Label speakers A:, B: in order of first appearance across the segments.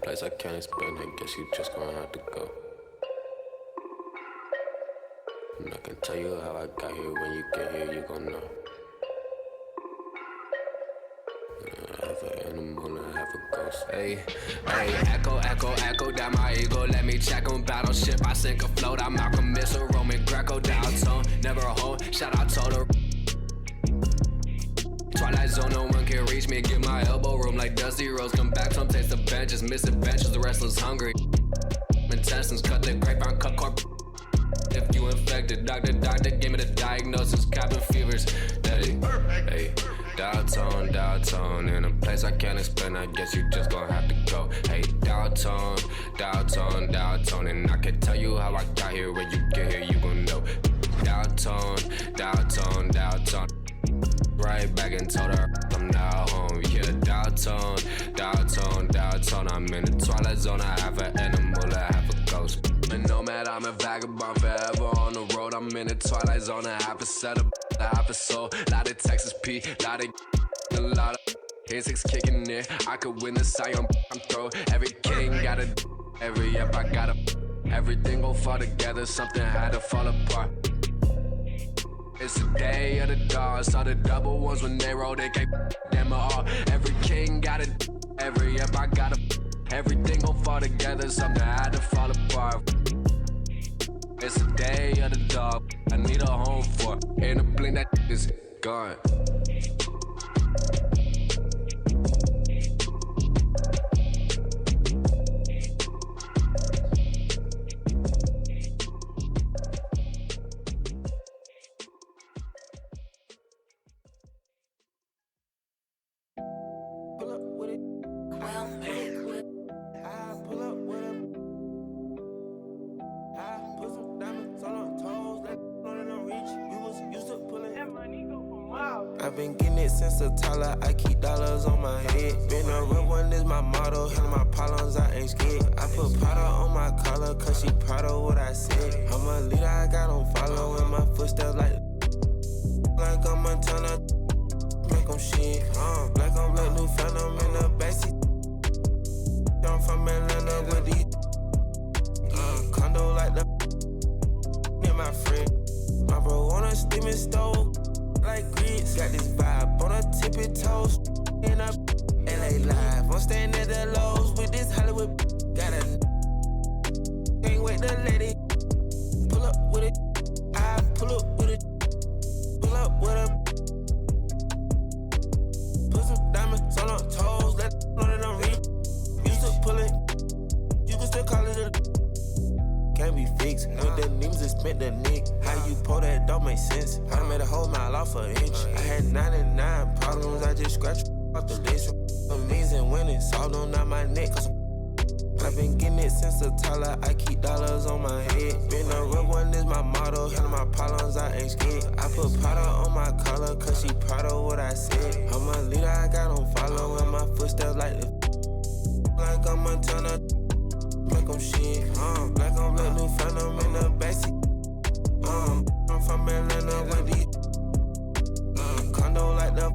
A: Place I can't explain, I guess you just gonna have to go. And I can tell you how I got here. When you get here, you gon' know. Half an animal and half a ghost. Hey, hey, echo, echo, echo down my ego. Let me check on battleship. I sink afloat. I'm Malcolm Missile, Roman Greco, down tone. Never a hoe. Shout out to the Twilight Zone. No one can reach me. Get my elbow room like Dusty Rose. Come back, some taste the benches. Misadventures, the restless hungry. Intestines cut the grapevine, cut corp. If you infected, doctor gave me the diagnosis. Cabin fevers. Hey, dial tone, in a place I can't explain. I guess you just gon' have to go. Hey, dial tone, and I can tell you how I got here. When you get here, you gon' know. Dial tone. Right back and told her I'm now home. Yeah, dial tone. I'm in the twilight zone. I have an animal, I have a ghost. And nomad, I'm a vagabond forever on the road. I'm in the twilight zone. I have a setup, I have a soul. Lot of Texas P, lot of insects kicking in. I could win the Sion, I'm throw. Every king got a, every up I got a. Everything gon' fall together, something had to fall apart. It's the day of the dog. Saw the double ones when they roll, they can't them all. Every king got it, every up I got a. Everything gon' fall together, something had to fall apart. It's the day of the dog. I need a home for. In a blink that is gone.
B: Pull up with it. I pull up with it. I put some diamonds on her toes, let know that I'm rich. We was used to pulling that money go for miles. I've been getting it since a toddler. I keep dollars on my head. Been a real one is my motto. Handle my problems, I ain't scared. I put powder on my collar, cause she proud of what I said. I'm a leader, I got on follow in my footsteps like I'm a Montana. Make 'em shit. Black on black, new phantom in the backseat. I'm from Atlanta with these condo like the and my friend. My bro on a steaming stove like grits. Got this vibe on a tippy toes. In a LA live. I'm staying at the Lowe's with this Hollywood. Got a can't wait to let it pull up with it. I pull up with it. Pull up with a. Put some diamonds on her toes. Let know that I'm rich. Used to pull it. You can still call it a. Can't be fixed. With the names and spent the nick. How you pull that don't make sense. I made a whole mile off an inch. I had 99 problems. I just scratched off the list. Amazing winning. Solved on out my neck. Cause I've been getting it since a toddler. I keep dollars on my head. Been a real one is my motto. Handle my problems, I ain't scared. I put powder on my collar, cause she proud of what I said. I'm a leader, I got on follow in my footsteps like the like I'm Montana. Make 'em shit. Black on black, new phantom in the backseat. I'm from Atlanta with these condo like the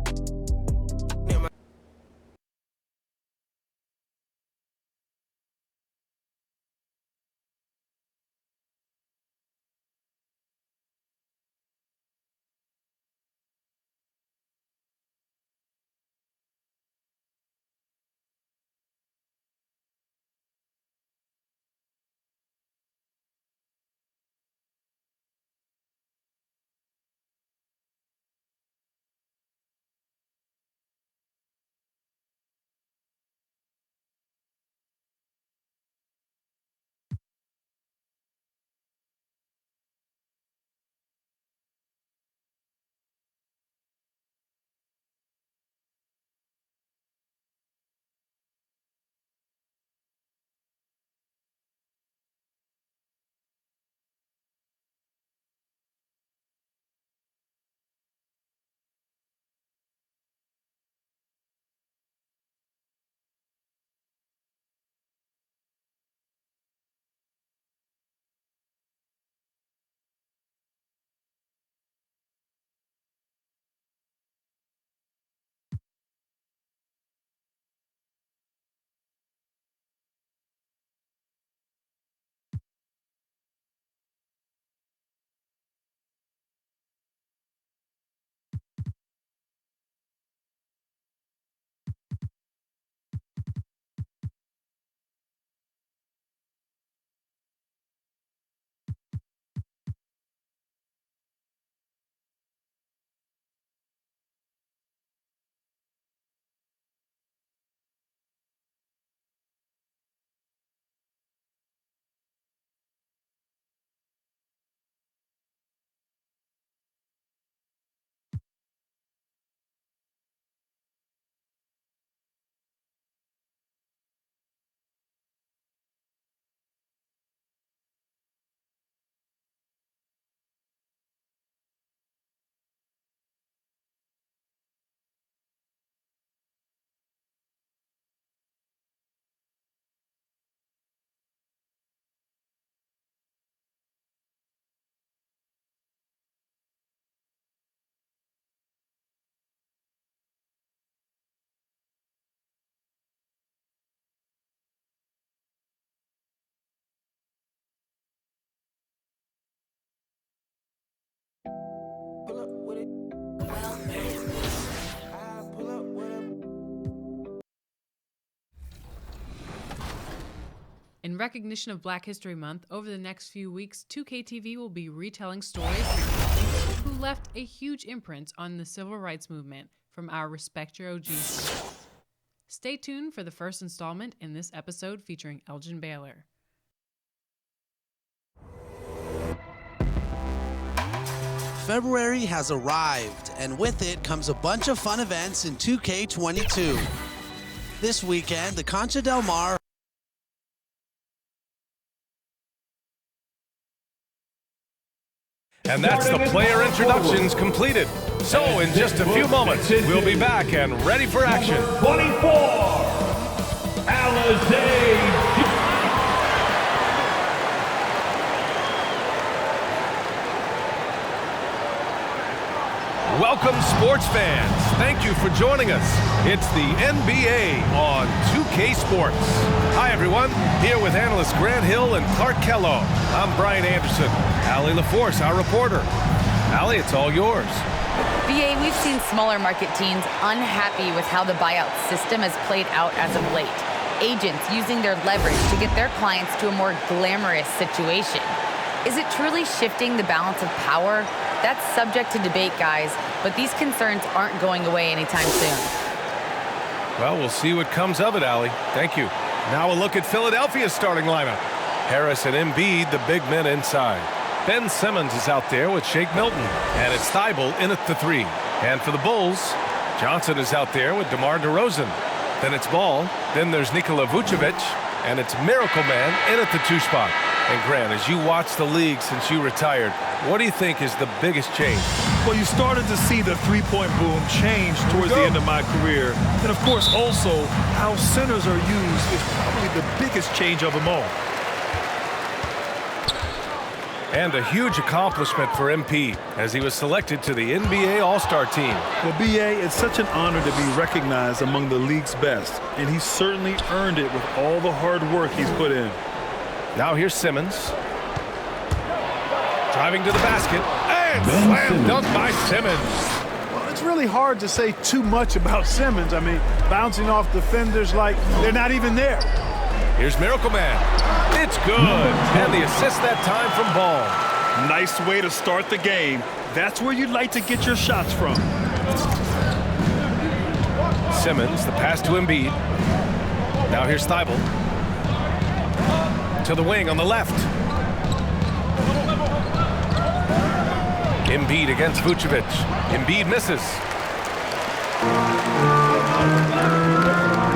C: In recognition of Black History Month, over the next few weeks, 2KTV will be retelling stories who left a huge imprint on the civil rights movement from our Respect Your OGs. Stay tuned for the first installment in this episode featuring Elgin Baylor.
D: February has arrived, and with it comes a bunch of fun events in 2K22. This weekend, the Concha Del Mar
E: And that's the player introductions completed. So in just a few moments, we'll be back and ready for action.
F: 24, Alizé.
E: Welcome, sports fans. Thank you for joining us. It's the NBA on 2K Sports. Hi, everyone. Here with analysts Grant Hill and Clark Kellogg. I'm Brian Anderson. Allie LaForce, our reporter. Allie, it's all yours.
G: BA, we've seen smaller market teams unhappy with how the buyout system has played out as of late. Agents using their leverage to get their clients to a more glamorous situation. Is it truly shifting the balance of power? That's subject to debate, guys, but these concerns aren't going away anytime soon.
E: Well, we'll see what comes of it, Allie. Thank you. Now a look at Philadelphia's starting lineup. Harris and Embiid, the big men inside. Ben Simmons is out there with Shake Milton, and it's Thybulle in at the 3. And for the Bulls, Johnson is out there with DeMar DeRozan. Then it's Ball, then there's Nikola Vucevic, and it's Miracle Man in at the 2 spot. And Grant, as you watch the league since you retired, what do you think is the biggest change?
F: Well, you started to see the three-point boom change towards the end of my career. And, of course, also how centers are used is probably the biggest change of them all.
E: And a huge accomplishment for MP as he was selected to the NBA All-Star team.
F: Well, BA, it's such an honor to be recognized among the league's best. And he certainly earned it with all the hard work he's put in.
E: Now here's Simmons. Driving to the basket. And slam dunk by Simmons.
H: Well, it's really hard to say too much about Simmons. I mean, bouncing off defenders like they're not even there.
E: Here's Miracle Man. It's good. And the assist that time from Ball.
F: Nice way to start the game. That's where you'd like to get your shots from.
E: Simmons, the pass to Embiid. Now here's Thybulle. To the wing on the left. Embiid against Vucevic. Embiid misses.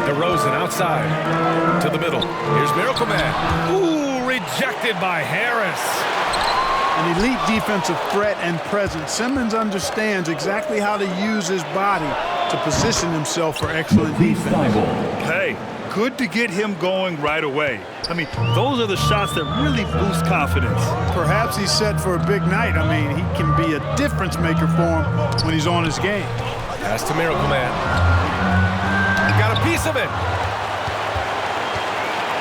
E: DeRozan outside to the middle. Here's Miracle Man. Ooh, rejected by Harris.
H: An elite defensive threat and presence. Simmons understands exactly how to use his body to position himself for excellent defense.
F: Hey, good to get him going right away. I mean, those are the shots that really boost confidence.
H: Perhaps he's set for a big night. I mean, he can be a difference maker for him when he's on his game.
E: Pass to Miracle Man. Got a piece of it.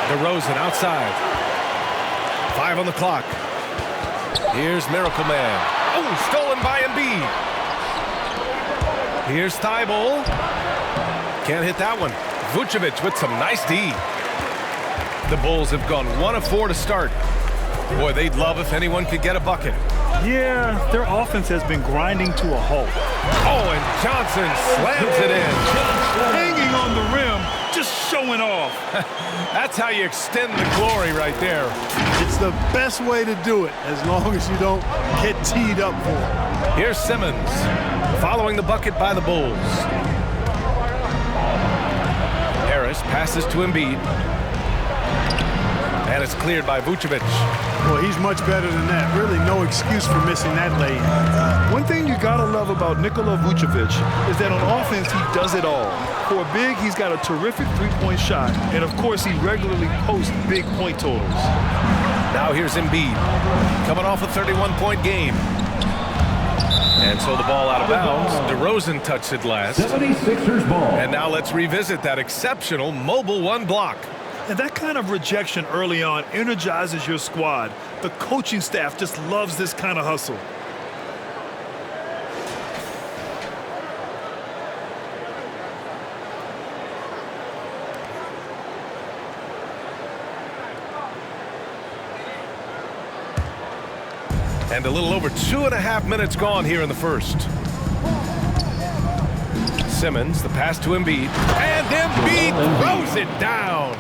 E: DeRozan outside. 5 on the clock. Here's Miracle Man. Oh, stolen by Embiid. Here's Thybulle. Can't hit that one. Vucevic with some nice D. The Bulls have gone 1 of 4 to start. Boy, they'd love if anyone could get a bucket.
F: Yeah, their offense has been grinding to a halt.
E: Oh, and Johnson slams it in.
F: Hanging on the rim, just showing off.
E: That's how you extend the glory right there.
H: It's the best way to do it, as long as you don't get teed up for it.
E: Here's Simmons, following the bucket by the Bulls. Harris passes to Embiid. And it's cleared by Vucevic.
H: Well, he's much better than that. Really no excuse for missing that lay-in.
F: One thing you gotta love about Nikola Vucevic is that on offense, he does it all. For a big, he's got a terrific three-point shot. And of course, he regularly posts big point totals.
E: Now here's Embiid, coming off a 31-point game. And so the ball out of bounds. DeRozan touched it last.
F: 76ers ball.
E: And now let's revisit that exceptional mobile 1 block.
F: And that kind of rejection early on energizes your squad. The coaching staff just loves this kind of hustle.
E: And a little over 2.5 minutes gone here in the first. Simmons, the pass to Embiid. And Embiid throws it down.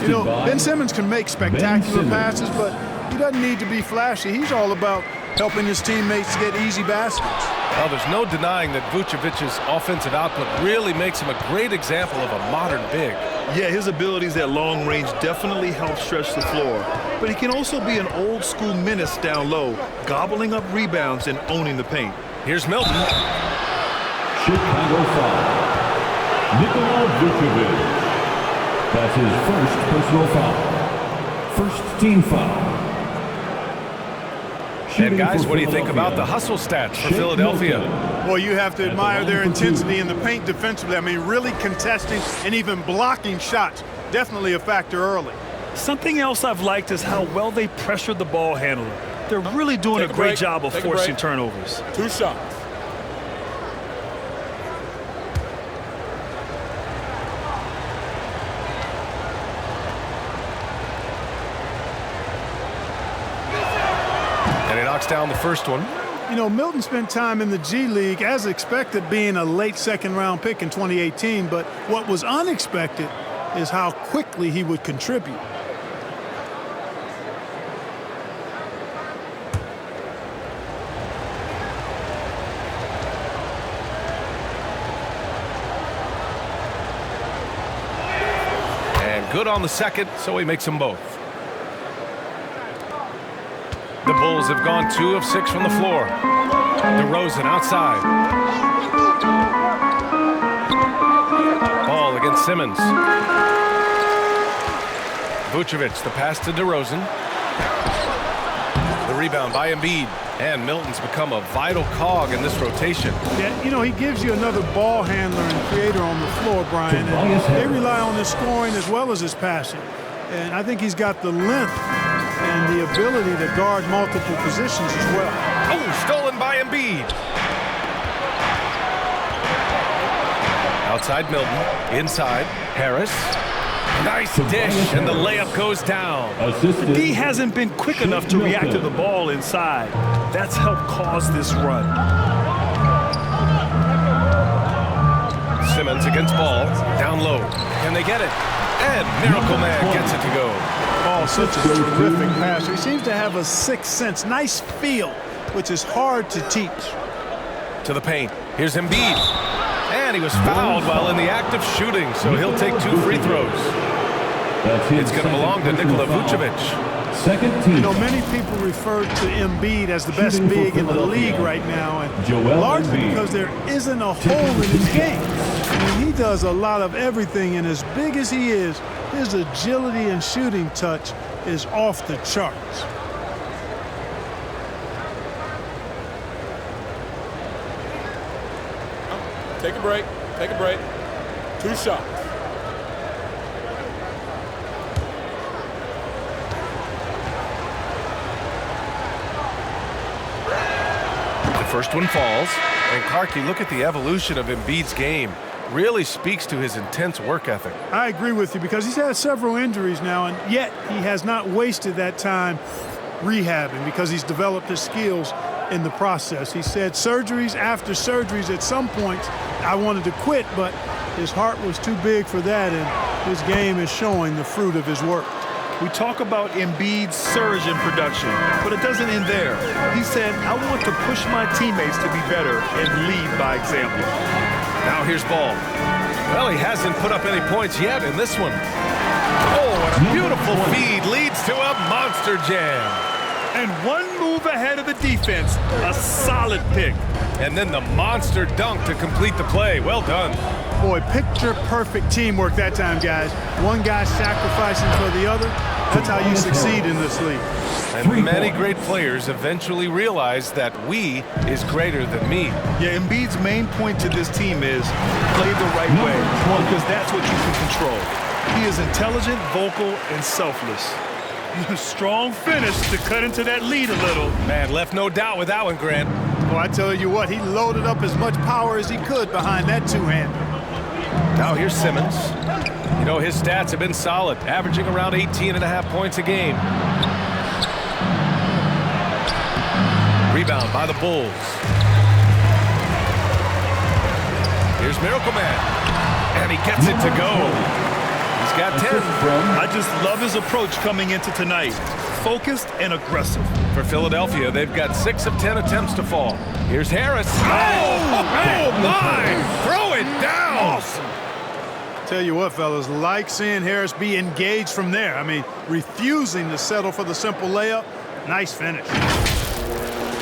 H: You know, Ben Simmons can make spectacular passes, but he doesn't need to be flashy. He's all about helping his teammates get easy baskets.
E: Well, there's no denying that Vucevic's offensive output really makes him a great example of a modern big.
F: Yeah, his abilities at long range definitely help stretch the floor. But he can also be an old-school menace down low, gobbling up rebounds and owning the paint.
E: Here's Milton.
I: Chicago foul. Nikola Vucevic. That's his first personal foul. First team foul.
E: And guys, what do you think about the hustle stats for Philadelphia?
H: Well, you have to admire their intensity in the paint defensively. I mean, really contesting and even blocking shots. Definitely a factor early.
F: Something else I've liked is how well they pressured the ball handler. They're really doing a great job of forcing turnovers.
B: 2 shots.
E: And he knocks down the first one.
H: You know, Milton spent time in the G League, as expected, being a late second-round pick in 2018. But what was unexpected is how quickly he would contribute.
E: And good on the second, so he makes them both. The Bulls have gone 2 of 6 from the floor. DeRozan outside. Ball against Simmons. Vucevic, the pass to DeRozan. The rebound by Embiid. And Milton's become a vital cog in this rotation.
H: Yeah, you know, he gives you another ball handler and creator on the floor, Brian. And they rely on his scoring as well as his passing. And I think he's got the length and the ability to guard multiple positions as well.
E: Oh, stolen by Embiid. Outside Milton, inside Harris. Nice dish, and the layup goes down.
F: The D hasn't been quick enough to react to the ball inside. That's helped cause this run.
E: Simmons against Ball, down low. Can they get it? And Miracle Man gets it to go.
H: Oh, such a terrific passer. He seems to have a sixth sense, nice feel, which is hard to teach.
E: To the paint. Here's Embiid. And he was fouled while in the act of shooting, so he'll take 2 free throws. It's going to belong to Nikola Vucevic.
I: Second team.
H: You know, many people refer to Embiid as the best big in the league right now, and largely because there isn't a hole in his game. I mean, he does a lot of everything, and as big as he is, his agility and shooting touch is off the charts.
B: Take a break. Take a break. 2 shots.
E: The first one falls. And Clark, you look at the evolution of Embiid's game. Really speaks to his intense work ethic.
H: I agree with you because he's had several injuries now, and yet he has not wasted that time rehabbing because he's developed his skills in the process. He said surgeries after surgeries at some points, I wanted to quit, but his heart was too big for that, and his game is showing the fruit of his work.
F: We talk about Embiid's surge in production, but it doesn't end there. He said, I want to push my teammates to be better and lead by example.
E: Now here's Ball. Well, he hasn't put up any points yet in this one. Oh, and a beautiful feed leads to a monster jam.
F: And one move ahead of the defense, a solid pick.
E: And then the monster dunk to complete the play. Well done.
H: Boy, picture-perfect teamwork that time, guys. One guy sacrificing for the other. That's how you succeed in this league.
E: And many great players eventually realize that we is greater than me.
F: Yeah, Embiid's main point to this team is play the right way, because that's what you can control. He is intelligent, vocal, and selfless. Strong finish to cut into that lead a little.
E: Man, left no doubt with that one, Grant.
H: Well, I tell you what, he loaded up as much power as he could behind that two-hander.
E: Now here's Simmons. You know, his stats have been solid, averaging around 18.5 points a game. Rebound by the Bulls. Here's Miracle Man. And he gets it to go. He's got 10.
F: I just love his approach coming into tonight. Focused and aggressive.
E: For Philadelphia, they've got 6 of 10 attempts to fall. Here's Harris. Oh my! Throw it down!
H: Awesome. Tell you what, fellas, like seeing Harris be engaged from there. I mean, refusing to settle for the simple layup. Nice finish.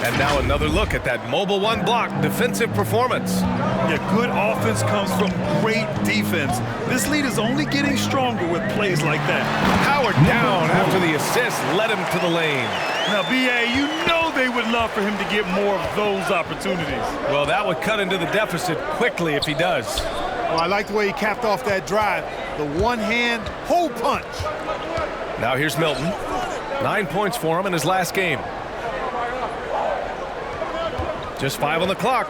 E: And now another look at that mobile one block defensive performance.
F: Yeah, good offense comes from great defense. This lead is only getting stronger with plays like that.
E: Howard down after the assist led him to the lane.
F: Now, B.A., you know they would love for him to get more of those opportunities.
E: Well, that would cut into the deficit quickly if he does.
H: Well, I like the way he capped off that drive. The one-hand hole punch.
E: Now here's Milton. 9 points for him in his last game. Just 5 on the clock.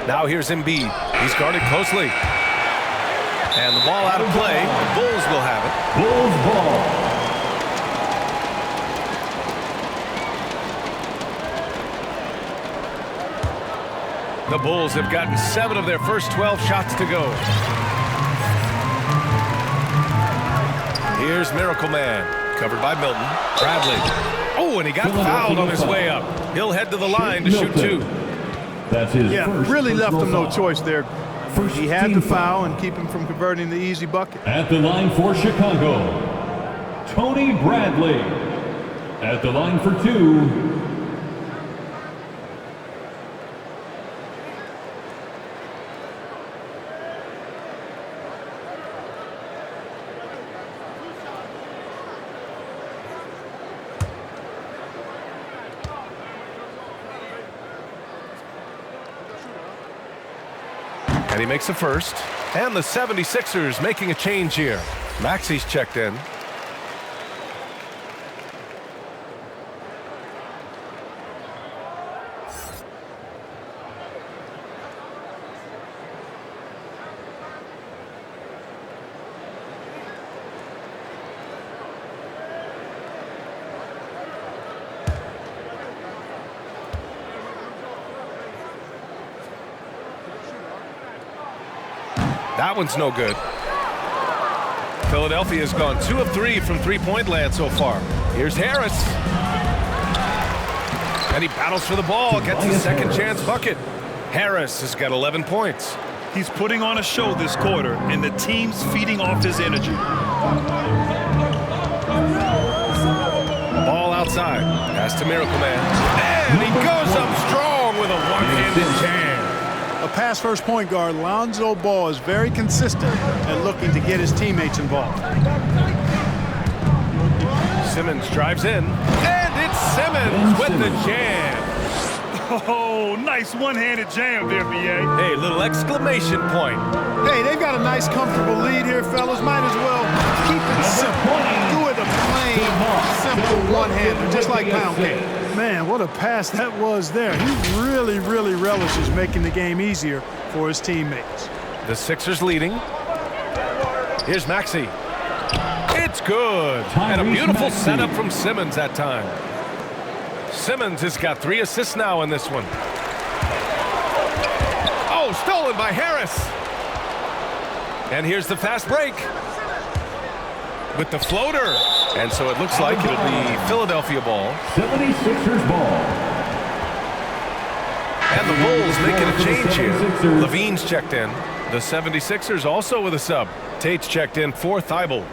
E: Now here's Embiid. He's guarded closely. And the ball out of play. The Bulls will have it.
I: Bulls ball.
E: The Bulls have gotten 7 of their first 12 shots to go. Here's Miracle Man, covered by Milton. Bradley. Oh, and he got fouled on his way up. He'll head to the line to shoot 2.
I: That's his
H: Yeah, really left him no
I: foul.
H: choice there. He had to foul and keep him from converting the easy bucket.
I: At the line for Chicago, Tony Bradley. At the line for 2,
E: And he makes the first. And the 76ers making a change here. Maxi's checked in. That one's no good. Philadelphia has gone 2 of 3 from three-point land so far. Here's Harris. And he battles for the ball, gets his second chance bucket. Harris has got 11 points.
F: He's putting on a show this quarter, and the team's feeding off his energy.
E: Ball outside. Pass to Miracle Man. And he goes up strong with a one-handed jam.
H: A pass-first point guard, Lonzo Ball, is very consistent at looking to get his teammates involved.
E: Simmons drives in. And it's Simmons with the jam.
F: Oh, nice one-handed jam there, B.A.
E: Hey, little exclamation point.
H: Hey, they've got a nice, comfortable lead here, fellas. Might as well keep it simple. Do it a plain, simple one-hander, just like pound cake. Man, what a pass that was there. He really, really relishes making the game easier for his teammates.
E: The Sixers leading. Here's Maxey. It's good. And a beautiful setup from Simmons that time. Simmons has got 3 assists now in this one. Oh, stolen by Harris. And here's the fast break with the floater. And so it looks like it'll be Philadelphia ball.
I: 76ers ball.
E: And the Bulls making a change here. Levine's checked in. The 76ers also with a sub. Tate's checked in for Thibault.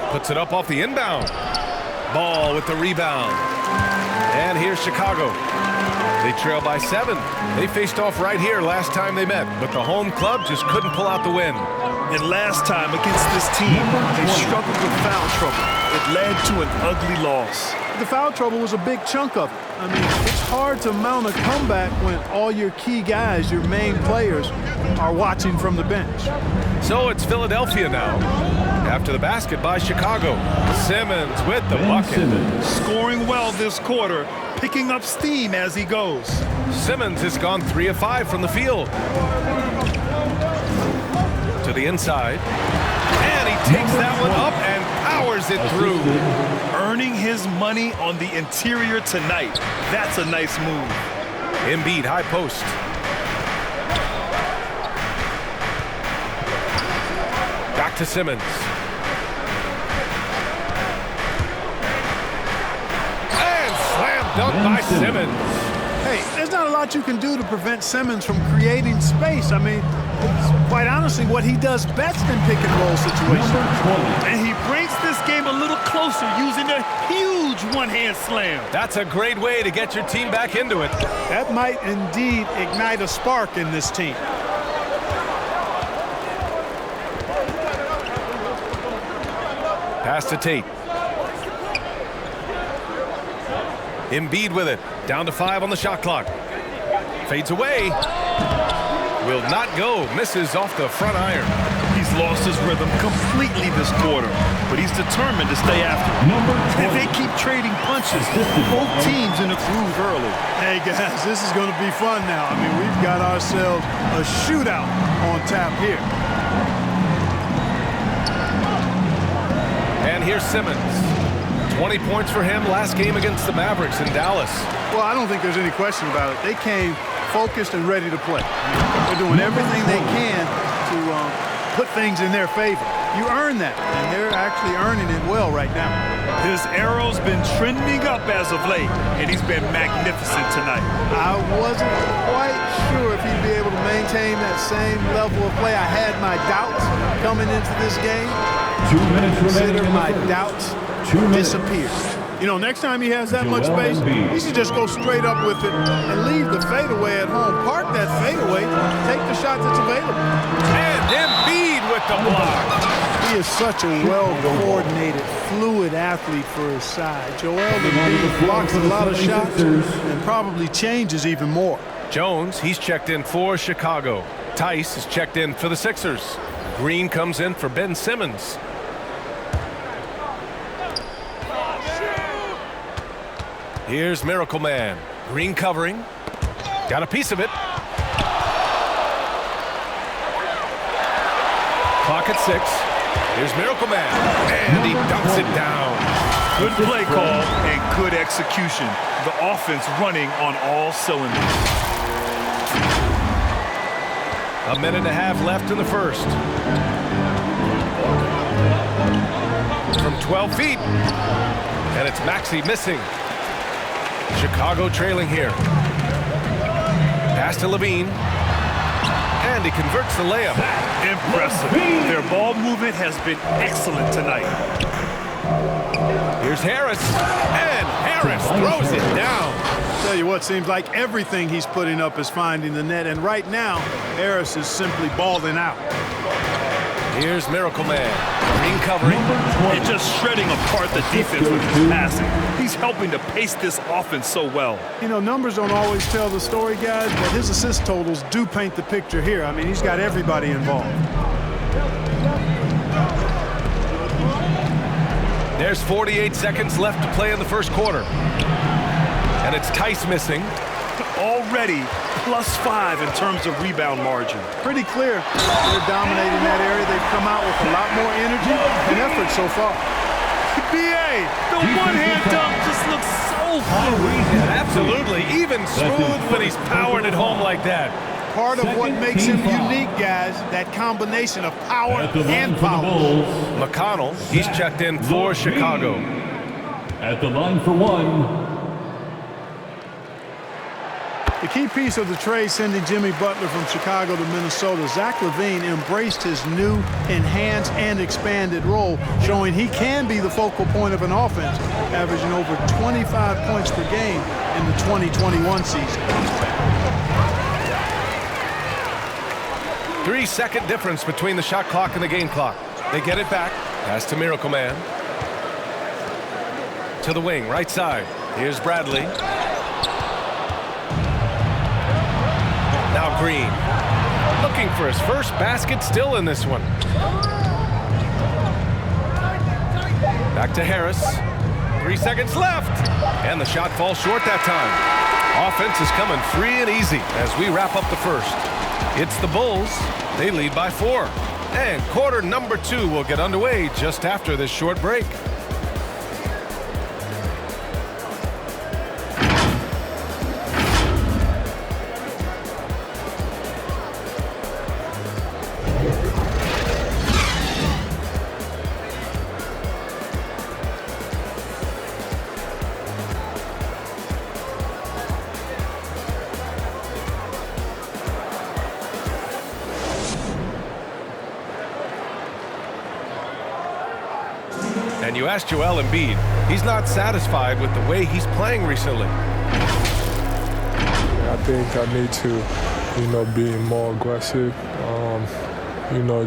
E: Puts it up off the inbound. Ball with the rebound. And here's Chicago. They trail by 7. They faced off right here last time they met, but the home club just couldn't pull out the win.
F: And last time against this team, they struggled with foul trouble. It led to an ugly loss.
H: The foul trouble was a big chunk of it. I mean, it's hard to mount a comeback when all your key guys, your main players, are watching from the bench.
E: So it's Philadelphia now. After the basket by Chicago. Simmons with the bucket.
F: Scoring well this quarter, picking up steam as he goes.
E: Simmons has gone 3 of 5 from the field. To the inside. And he takes that one up and powers it through.
F: Earning his money on the interior tonight. That's a nice move.
E: Embiid, high post. Back to Simmons. And slam dunk by Simmons.
H: Hey, there's not a lot you can do to prevent Simmons from creating space. I mean, it's quite honestly what he does best in pick and roll situations.
F: And he brings this game a little closer using a huge one-hand slam.
E: That's a great way to get your team back into it.
H: That might indeed ignite a spark in this team.
E: Pass to Tate. Embiid with it. Down to 5 on the shot clock. Fades away. Will not go. Misses off the front iron.
F: He's lost his rhythm completely this quarter, but he's determined to stay after it. And they keep trading punches. Both teams in the groove early.
H: Hey, guys, this is going to be fun now. I mean, we've got ourselves a shootout on tap here.
E: And here's Simmons. 20 points for him last game against the Mavericks in Dallas.
H: Well, I don't think there's any question about it. They came focused and ready to play. They're doing everything they can to put things in their favor. You earn that, and they're actually earning it well right now.
F: His arrow's been trending up as of late, and he's been magnificent tonight.
H: I wasn't quite sure if he'd be able to maintain that same level of play. I had my doubts coming into this game.
I: 2 minutes remaining.
H: Consider my doubts disappear. You know, next time he has that much space, he should just go straight up with it and leave the fadeaway at home. Park that fadeaway, take the shot that's available.
E: And Embiid with the block.
H: He is such a well-coordinated, fluid athlete for his side. Joel Embiid blocks a lot of shots and probably changes even more.
E: Jones, he's checked in for Chicago. Tice is checked in for the Sixers. Green comes in for Ben Simmons. Here's Miracle Man. Green covering. Got a piece of it. Clock at 6. Here's Miracle Man. And he dumps it down.
F: Good play call and good execution. The offense running on all cylinders.
E: A minute and a half left in the first. From 12 feet. And it's Maxey missing. Chicago trailing here. Pass to Levine. And he converts the layup.
F: Impressive. Their ball movement has been excellent tonight.
E: Here's Harris. And Harris throws it down.
H: Tell you what, seems like everything he's putting up is finding the net. And right now, Harris is simply balling out.
E: Here's Miracle Man. Green covering.
F: And just shredding apart the defense with his passing. He's helping to pace this offense so well.
H: You know, numbers don't always tell the story, guys, but his assist totals do paint the picture here. I mean, he's got everybody involved.
E: There's 48 seconds left to play in the first quarter. And it's Tice missing.
F: Already +5 in terms of rebound margin.
H: Pretty clear they're dominating that area. They've come out with a lot more energy and effort so far.
F: B.A., the one-hand dunk just looks so fluid.
E: Absolutely. Even smooth when he's powering it home like that.
H: Part of what makes him unique, guys, that combination of power and power.
E: McConnell, he's checked in for Chicago.
I: At the line for one.
H: The key piece of the trade sending Jimmy Butler from Chicago to Minnesota, Zach LaVine embraced his new, enhanced, and expanded role, showing he can be the focal point of an offense, averaging over 25 points per game in the 2021 season.
E: 3-second difference between the shot clock and the game clock. They get it back. Pass to Miracle Man. To the wing, right side. Here's Bradley. Now Green. Looking for his first basket still in this one. Back to Harris. 3 seconds left. And the shot falls short that time. Offense is coming free and easy as we wrap up the first. It's the Bulls. They lead by 4. And quarter number 2 will get underway just after this short break. And you asked Joel Embiid. He's not satisfied with the way he's playing recently.
J: I think I need to, be more aggressive.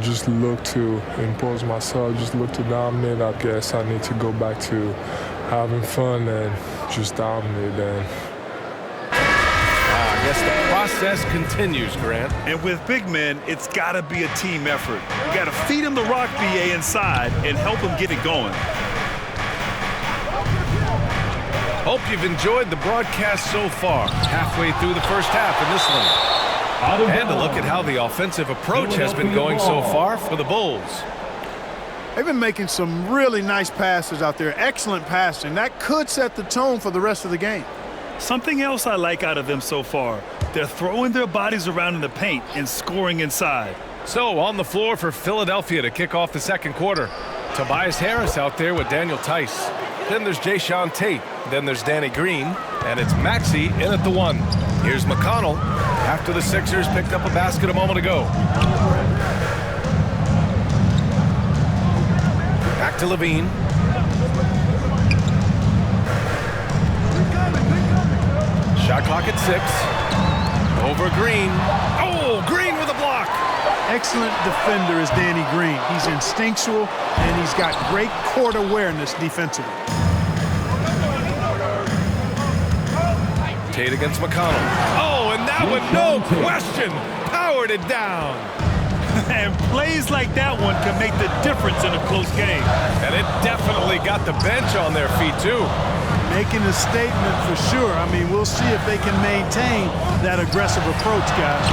J: Just look to impose myself, just look to dominate. I guess I need to go back to having fun and just dominate.
E: I guess the process continues, Grant.
F: And with big men, it's got to be a team effort. You got to feed him the rock, BA, inside and help him get it going.
E: Hope you've enjoyed the broadcast so far. Halfway through the first half in this one. And a look at how the offensive approach has been going so far for the Bulls.
H: They've been making some really nice passes out there. Excellent passing. That could set the tone for the rest of the game.
F: Something else I like out of them so far, they're throwing their bodies around in the paint and scoring inside.
E: So on the floor for Philadelphia to kick off the second quarter. Tobias Harris out there with Daniel Tice. Then there's Jayshawn Tate. Then there's Danny Green. And it's Maxey in at the 1. Here's McConnell after the Sixers picked up a basket a moment ago. Back to Levine. Shot clock at 6. Over Green. Oh, Green with a block.
H: Excellent defender is Danny Green. He's instinctual, and he's got great court awareness defensively.
E: Tate against McConnell. Oh, and that one, no question, powered it down.
F: And plays like that one can make the difference in a close game.
E: And it definitely got the bench on their feet, too.
H: Making a statement for sure. I mean, we'll see if they can maintain that aggressive approach, guys.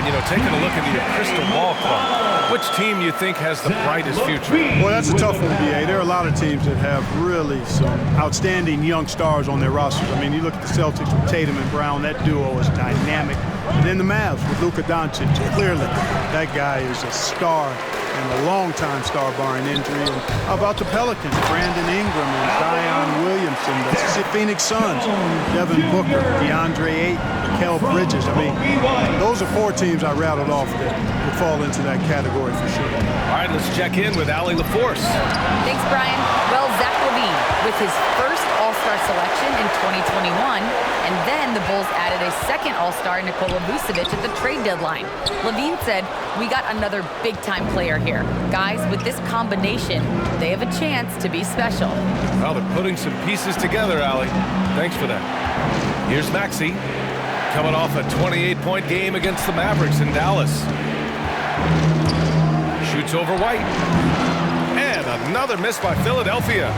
E: And, taking a look into your crystal ball club, which team do you think has the brightest future?
H: Well, that's a tough one, BA. There are a lot of teams that have really some outstanding young stars on their rosters. I mean, you look at the Celtics with Tatum and Brown, that duo is dynamic. And then the Mavs with Luka Doncic, clearly that guy is a star and a long-time star barring injury. And how about the Pelicans, Brandon Ingram and Zion Williamson, the Phoenix Suns, Devin Booker, DeAndre Ayton, Mikal Bridges. I mean, those are 4 teams I rattled off that would fall into that category for sure.
E: All right, let's check in with Allie LaForce.
G: Thanks, Brian. Well, Zach LaVine with his first All-Star selection in 2021, and then the Bulls added a second All-Star, Nikola Vucevic, at the trade deadline. LaVine said, "We got another big-time player here. Guys, with this combination, they have a chance to be special."
E: Well, they're putting some pieces together, Allie. Thanks for that. Here's Maxey, coming off a 28-point game against the Mavericks in Dallas. Shoots over White. And another miss by Philadelphia.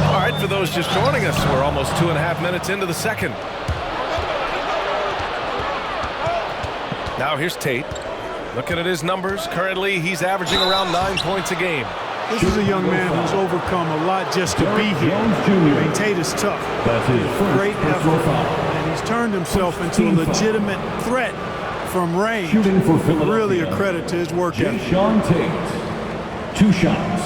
E: All right, for those just joining us, we're almost 2.5 minutes into the second. Now here's Tate. Looking at his numbers, currently he's averaging around 9 points a game.
H: This is a young man who's overcome a lot just to be here. I mean, Tate is tough. Great effort. And he's turned himself into a legitimate threat from range. Really a credit to his work ethic.
I: Jayshawn Tate, 2 shots.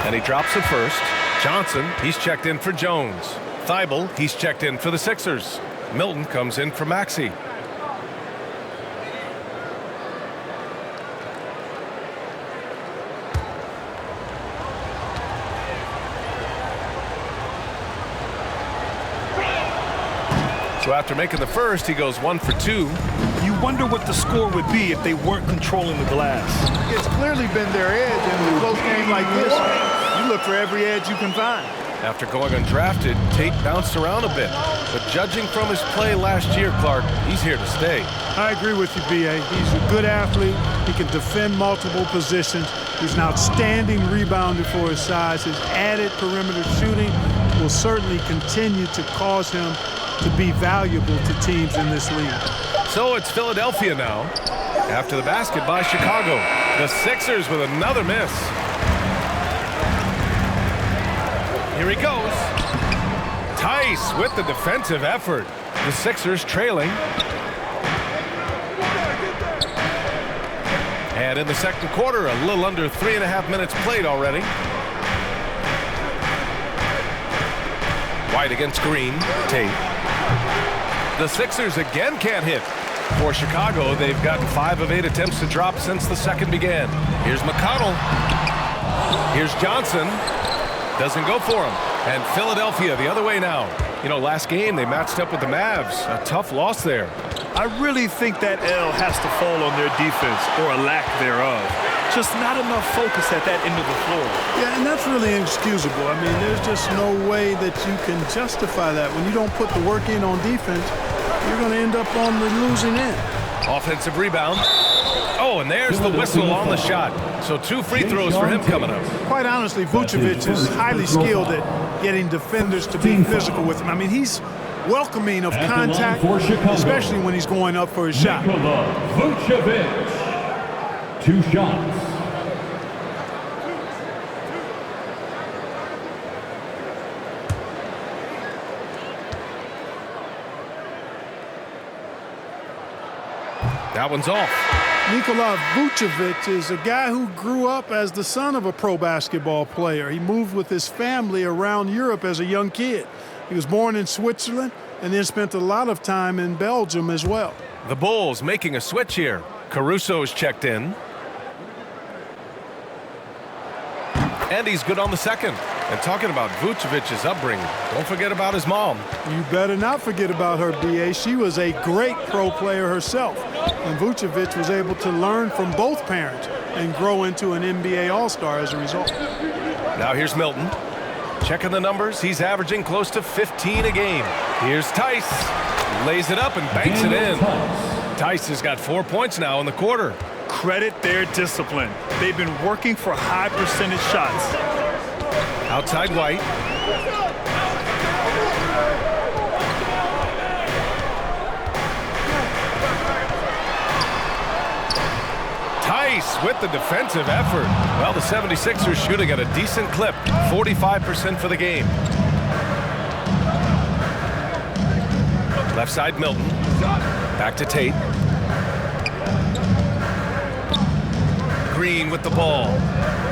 E: And he drops it first. Johnson, he's checked in for Jones. Thibault, he's checked in for the Sixers. Milton comes in for Maxey. So after making the first, he goes 1 for 2.
F: You wonder what the score would be if they weren't controlling the glass.
H: It's clearly been their edge in a close game like this. You look for every edge you can find.
E: After going undrafted, Tate bounced around a bit. But judging from his play last year, Clark, he's here to stay.
H: I agree with you, B.A. He's a good athlete. He can defend multiple positions. He's an outstanding rebounder for his size. His added perimeter shooting will certainly continue to cause him to be valuable to teams in this league.
E: So it's Philadelphia now. After the basket by Chicago. The Sixers with another miss. Here he goes. Tice with the defensive effort. The Sixers trailing. And in the second quarter, a little under 3.5 minutes played already. White against Green. Tate. The Sixers again can't hit. For Chicago, they've gotten 5 of 8 attempts to drop since the second began. Here's McConnell. Here's Johnson. Doesn't go for him. And Philadelphia the other way now. You know, last game they matched up with the Mavs. A tough loss there.
F: I really think that L has to fall on their defense, or a lack thereof. Just not enough focus at that end of the floor.
H: Yeah, and that's really inexcusable. I mean, there's just no way that you can justify that. When you don't put the work in on defense, you're going to end up on the losing end.
E: Offensive rebound. Oh, and there's the whistle on the shot. So 2 free throws for him coming up.
H: Quite honestly, Vucevic is highly skilled at getting defenders to be physical with him. I mean, he's welcoming of contact, especially when he's going up for his shot.
I: Vucevic, 2 shots.
E: That one's off.
H: Nikola Vucevic is a guy who grew up as the son of a pro basketball player. He moved with his family around Europe as a young kid. He was born in Switzerland and then spent a lot of time in Belgium as well.
E: The Bulls making a switch here. Caruso's checked in. And he's good on the second. And talking about Vucevic's upbringing, don't forget about his mom.
H: You better not forget about her, B.A. She was a great pro player herself. And Vucevic was able to learn from both parents and grow into an NBA All-Star as a result.
E: Now here's Milton. Checking the numbers, he's averaging close to 15 a game. Here's Tice. Lays it up and banks it in. Tice has got 4 points now in the quarter.
F: Credit their discipline. They've been working for high percentage shots.
E: Outside White. Tice with the defensive effort. Well, the 76ers shooting at a decent clip, 45% for the game. Left side Milton. Back to Tate. Green with the ball.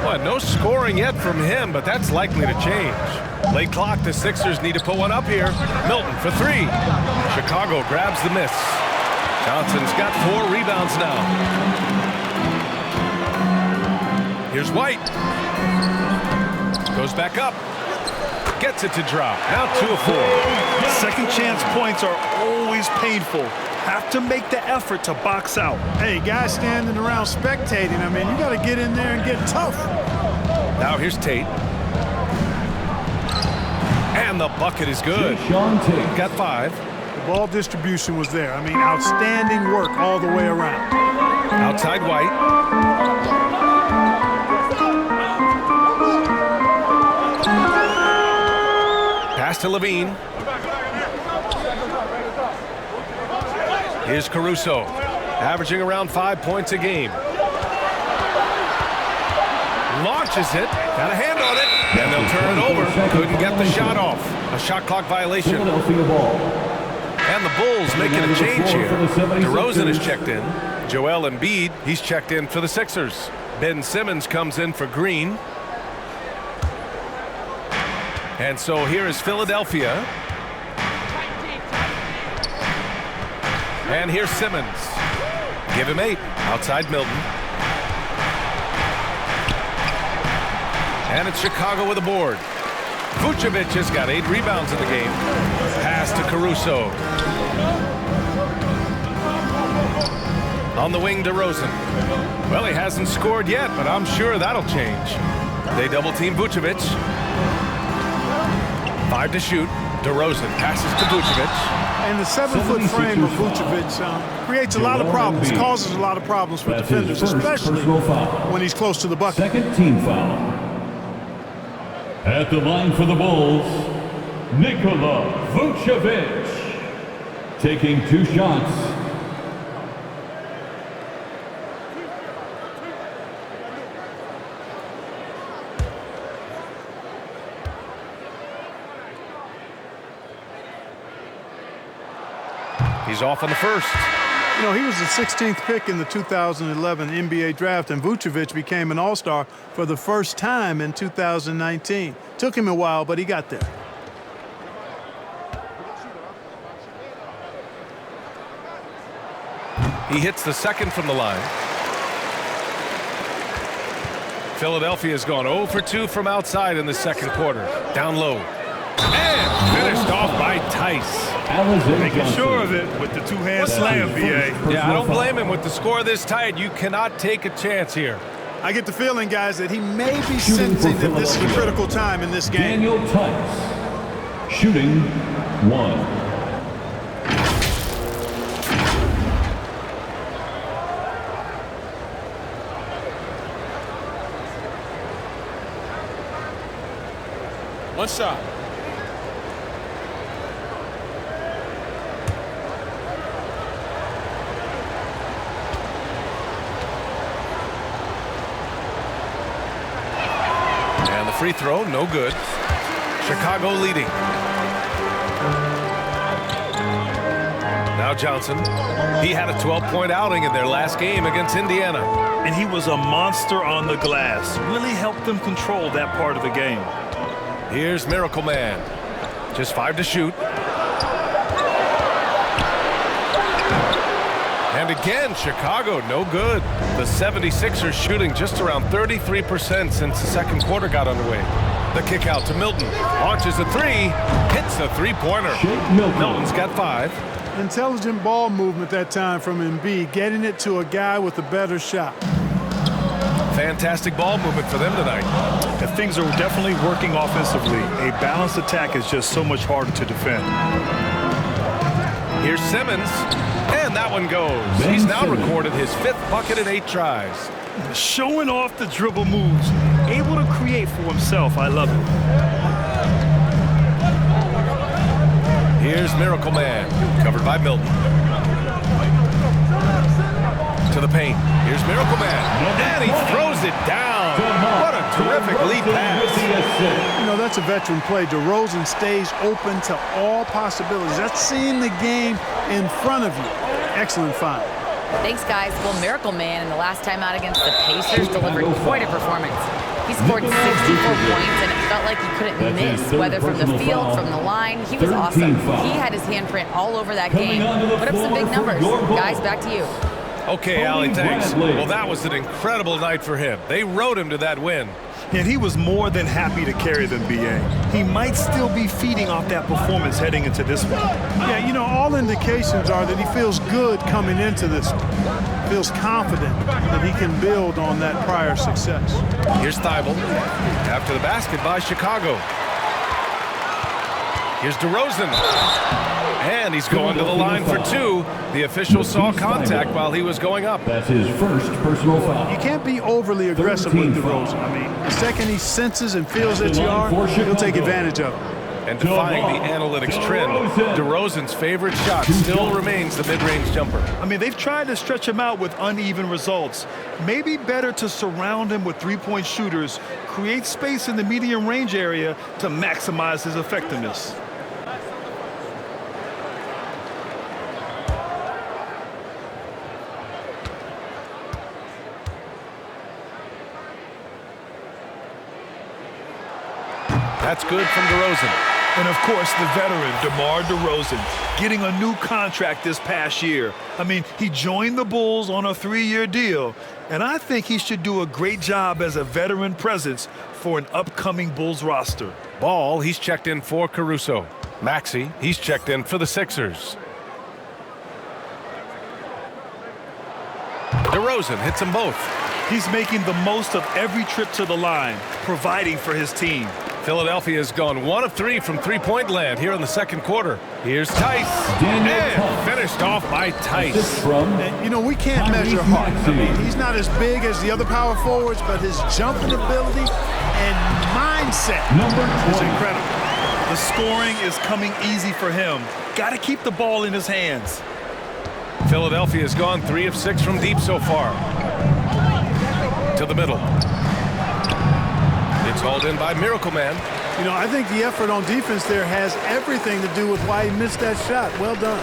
E: Well, no scoring yet from him, but that's likely to change. Late clock, the Sixers need to put one up here. Milton for 3. Chicago grabs the miss. Johnson's got 4 rebounds now. Here's White. Goes back up. Gets it to drop. Now 2 of 4.
F: Second chance points are always painful. Have to make the effort to box out.
H: Hey, guys standing around spectating, I mean, you got to get in there and get tough.
E: Now here's Tate. And the bucket is good. Got 5.
H: The ball distribution was there. I mean, outstanding work all the way around.
E: Outside White. Pass to Levine. Here's Caruso, averaging around 5 points a game. Launches it, got a hand on it, and they'll turn it over. Couldn't get the shot off. A shot clock violation. And the Bulls making a change here. DeRozan is checked in. Joel Embiid, he's checked in for the Sixers. Ben Simmons comes in for Green. And so here is Philadelphia. And here's Simmons. Give him 8. Outside Milton. And it's Chicago with a board. Vucevic has got 8 rebounds in the game. Pass to Caruso. On the wing, DeRozan. Well, he hasn't scored yet, but I'm sure that'll change. They double-team Vucevic. 5 to shoot. DeRozan passes to Vucevic.
H: And the 7-foot frame of Vucevic creates a lot of problems, causes a lot of problems for defenders, especially when he's close to the bucket.
I: Second team foul. At the line for the Bulls, Nikola Vucevic. Taking 2 shots.
E: He's off on the first.
H: You know, he was the 16th pick in the 2011 NBA draft, and Vucevic became an All-Star for the first time in 2019. Took him a while, but he got there.
E: He hits the second from the line. Philadelphia has gone 0 for 2 from outside in the second quarter. Down low. And finished off by Tice.
F: Making sure of it with the two-hand slam, BA.
E: Yeah, I don't blame him. With the score this tight, you cannot take a chance here.
H: I get the feeling, guys, that he may be sensing that this is a critical time in this game.
I: Daniel Tice, shooting 1.
B: One shot.
E: And the free throw, no good. Chicago leading. Now Johnson. He had a 12-point outing in their last game against Indiana.
F: And he was a monster on the glass. Really helped them control that part of the game.
E: Here's Miracle Man. Just 5 to shoot. And again, Chicago, no good. The 76ers shooting just around 33% since the second quarter got underway. The kick out to Milton. Launches a 3. Hits the three-pointer. Milton's got 5.
H: Intelligent ball movement that time from Embiid, getting it to a guy with a better shot.
E: Fantastic ball movement for them tonight.
F: And things are definitely working offensively. A balanced attack is just so much harder to defend.
E: Here's Simmons, and that one goes. He's now recorded his 5th bucket in 8 tries.
F: Showing off the dribble moves, able to create for himself. I love it.
E: Here's Miracle Man, covered by Milton. To the paint. Here's Miracle Man, and he throws it down. What a terrific lead pass.
H: You know, that's a veteran play. DeRozan stays open to all possibilities. That's seeing the game in front of you. Excellent find.
G: Thanks, guys. Well, Miracle Man in the last time out against the Pacers delivered quite a performance. He scored 64 points, and it felt like he couldn't miss, whether from the field, from the line. He was awesome. He had his handprint all over that game. Put up some big numbers. Guys, back to you.
E: Okay, Allie, thanks. Well, that was an incredible night for him. They rode him to that win.
F: And he was more than happy to carry them, B.A. He might still be feeding off that performance heading into this one.
H: Yeah, you know, all indications are that he feels good coming into this one. Feels confident that he can build on that prior success.
E: Here's Thibault. After the basket by Chicago. Here's DeRozan. And he's going to the line for 2. The official saw contact while he was going up.
I: That's his first personal foul.
H: You can't be overly aggressive with DeRozan. I mean, the second he senses and feels that you are, he'll take advantage of it.
E: And defying the analytics trend, DeRozan's favorite shot still remains the mid-range jumper.
F: I mean, they've tried to stretch him out with uneven results. Maybe better to surround him with three-point shooters, create space in the medium range area to maximize his effectiveness.
E: That's good from DeRozan.
F: And, of course, the veteran, DeMar DeRozan, getting a new contract this past year. I mean, he joined the Bulls on a 3-year deal, and I think he should do a great job as a veteran presence for an upcoming Bulls roster.
E: Ball, he's checked in for Caruso. Maxey, he's checked in for the Sixers. DeRozan hits them both.
F: He's making the most of every trip to the line, providing for his team.
E: Philadelphia's gone 1 of 3 from three-point land here in the second quarter. Here's Tice.
I: Daniel
E: And
I: Tice.
E: finished off by Tice.
I: Assist from
H: And, you know, we can't measure heart. I mean, he's not as big as the other power forwards, but his jumping ability and mindset
I: number
H: is
I: 20.
H: incredible.
F: The scoring is coming easy for him. Got to keep the ball in his hands.
E: Philadelphia's gone 3 of 6 from deep so far. To the middle. It's hauled in by Miracle Man.
H: You know, I think the effort on defense there has everything to do with why he missed that shot. Well done.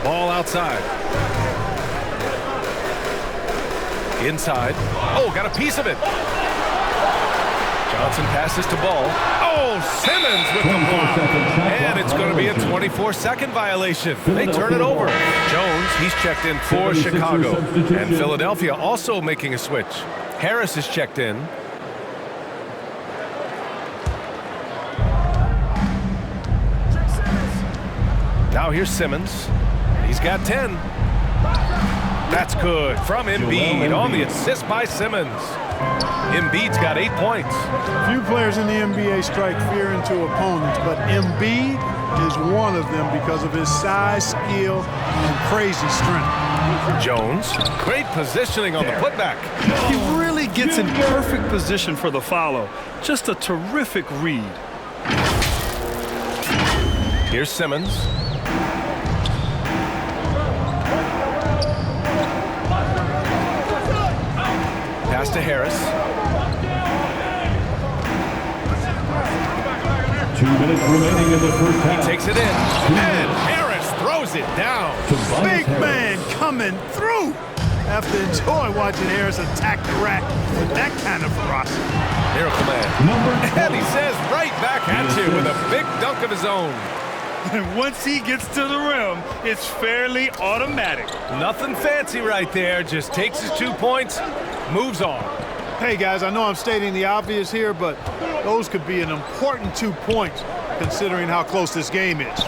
E: Ball outside. Inside. Oh, got a piece of it. Johnson passes to Ball. Oh, Simmons with the block. And it's going to be a 24-second violation. They turn it over. Jones, he's checked in for Chicago. And Philadelphia also making a switch. Harris is checked in. Now here's Simmons. He's got 10. That's good from Embiid on the assist by Simmons. Embiid's got 8 points.
H: Few players in the NBA strike fear into opponents, but Embiid is one of them because of his size, skill, and crazy strength.
E: Jones, great positioning on the putback.
F: He really gets in perfect position for the follow. Just a terrific read.
E: Here's Simmons. Pass to Harris.
I: 2 minutes remaining in the first half.
E: He takes it in. And Harris throws it down.
H: Big man coming through. Have to enjoy watching Harris attack the rack with that kind of ferocity.
E: Miracle Man. And he says right back at you with a big dunk of his own.
F: And once he gets to the rim, it's fairly automatic.
E: Nothing fancy right there. Just takes his 2 points, moves on.
H: Hey, guys, I know I'm stating the obvious here, but those could be an important 2 points considering how close this game is.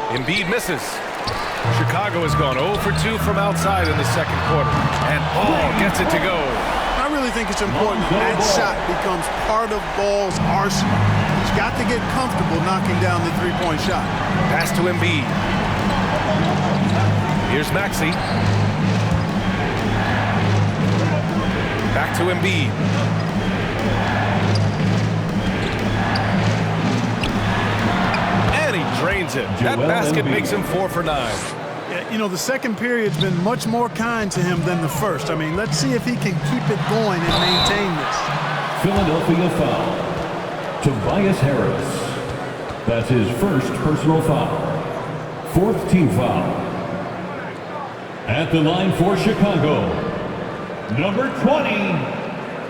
E: Embiid misses. Chicago has gone 0 for 2 from outside in the second quarter. And Ball gets it to go.
H: I really think it's important that shot becomes part of Ball's arsenal. He's got to get comfortable knocking down the three-point shot.
E: Pass to Embiid. Here's Maxey. Back to Embiid. And he drains it. That basket makes him 4 for 9.
H: Yeah, you know, the second period's been much more kind to him than the first. I mean, let's see if he can keep it going and maintain this.
I: Philadelphia foul. Tobias Harris. That's his first personal foul. 4th team foul. At the line for Chicago, number 20.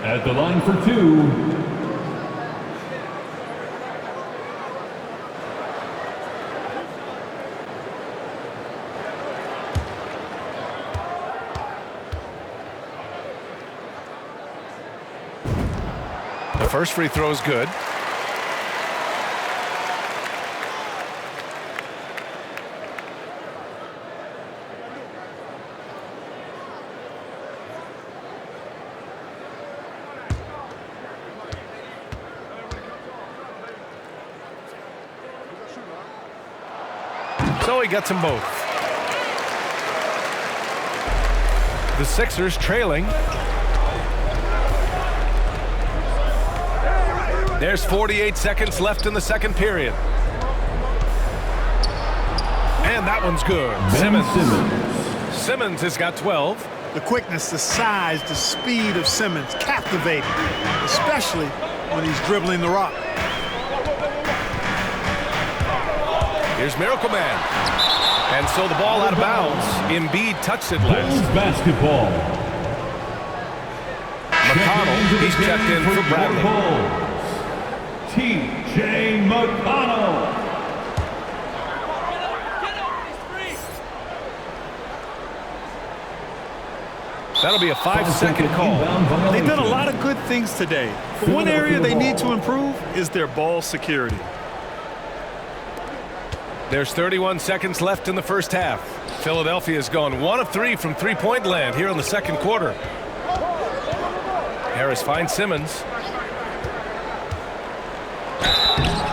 I: At the line for 2.
E: The first free throw is good. So he gets them both. The Sixers trailing. There's 48 seconds left in the second period. And that one's good. Simmons has got 12.
H: The quickness, the size, the speed of Simmons, captivating, especially when he's dribbling the rock.
E: Here's Miracle Man. And so the ball out of bounds. Embiid touched it last.
I: Basketball.
E: McConnell, he's checked in for Bradley.
I: T.J. McConnell.
E: That'll be a 5-second call.
F: They've done a lot of good things today. But one area they need to improve is their ball security.
E: There's 31 seconds left in the first half. Philadelphia's gone 1 of 3 from three-point land here in the second quarter. Harris finds Simmons.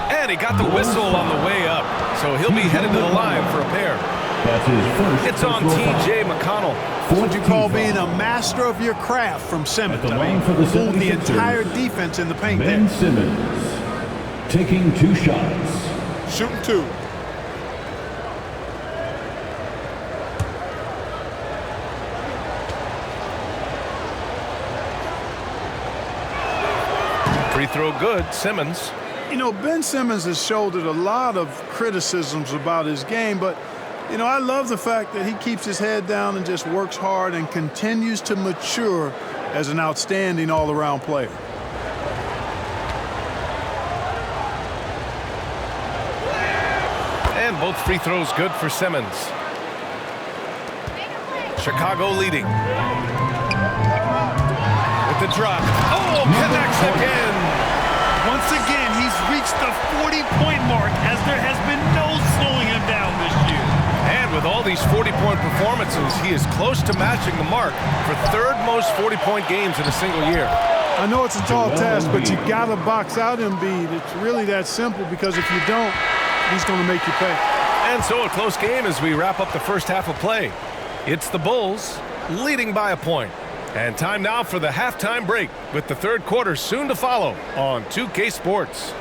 E: And he got the whistle on the way up, so he'll be headed to the line for a pair.
I: That's his first.
E: It's on T.J. McConnell.
H: What you call being a master of your craft from Simmons.
I: At the line for the
H: fooled the
I: 76ers,
H: entire defense in the paint
I: Ben
H: there.
I: Simmons taking 2 shots.
H: Shooting 2.
E: Free throw good, Simmons.
H: You know, Ben Simmons has shouldered a lot of criticisms about his game, but, you know, I love the fact that he keeps his head down and just works hard and continues to mature as an outstanding all-around player.
E: And both free throws good for Simmons. Chicago leading. With the drop. Oh, connects again.
F: Once again, he's reached the 40-point mark as there has been no slowing him down this year.
E: And with all these 40-point performances, he is close to matching the mark for third most 40-point games in a single year.
H: I know it's a tall task, but you got to box out Embiid. It's really that simple, because if you don't, he's going to make you pay.
E: And so a close game as we wrap up the first half of play. It's the Bulls leading by a point. And time now for the halftime break, with the third quarter soon to follow on 2K Sports.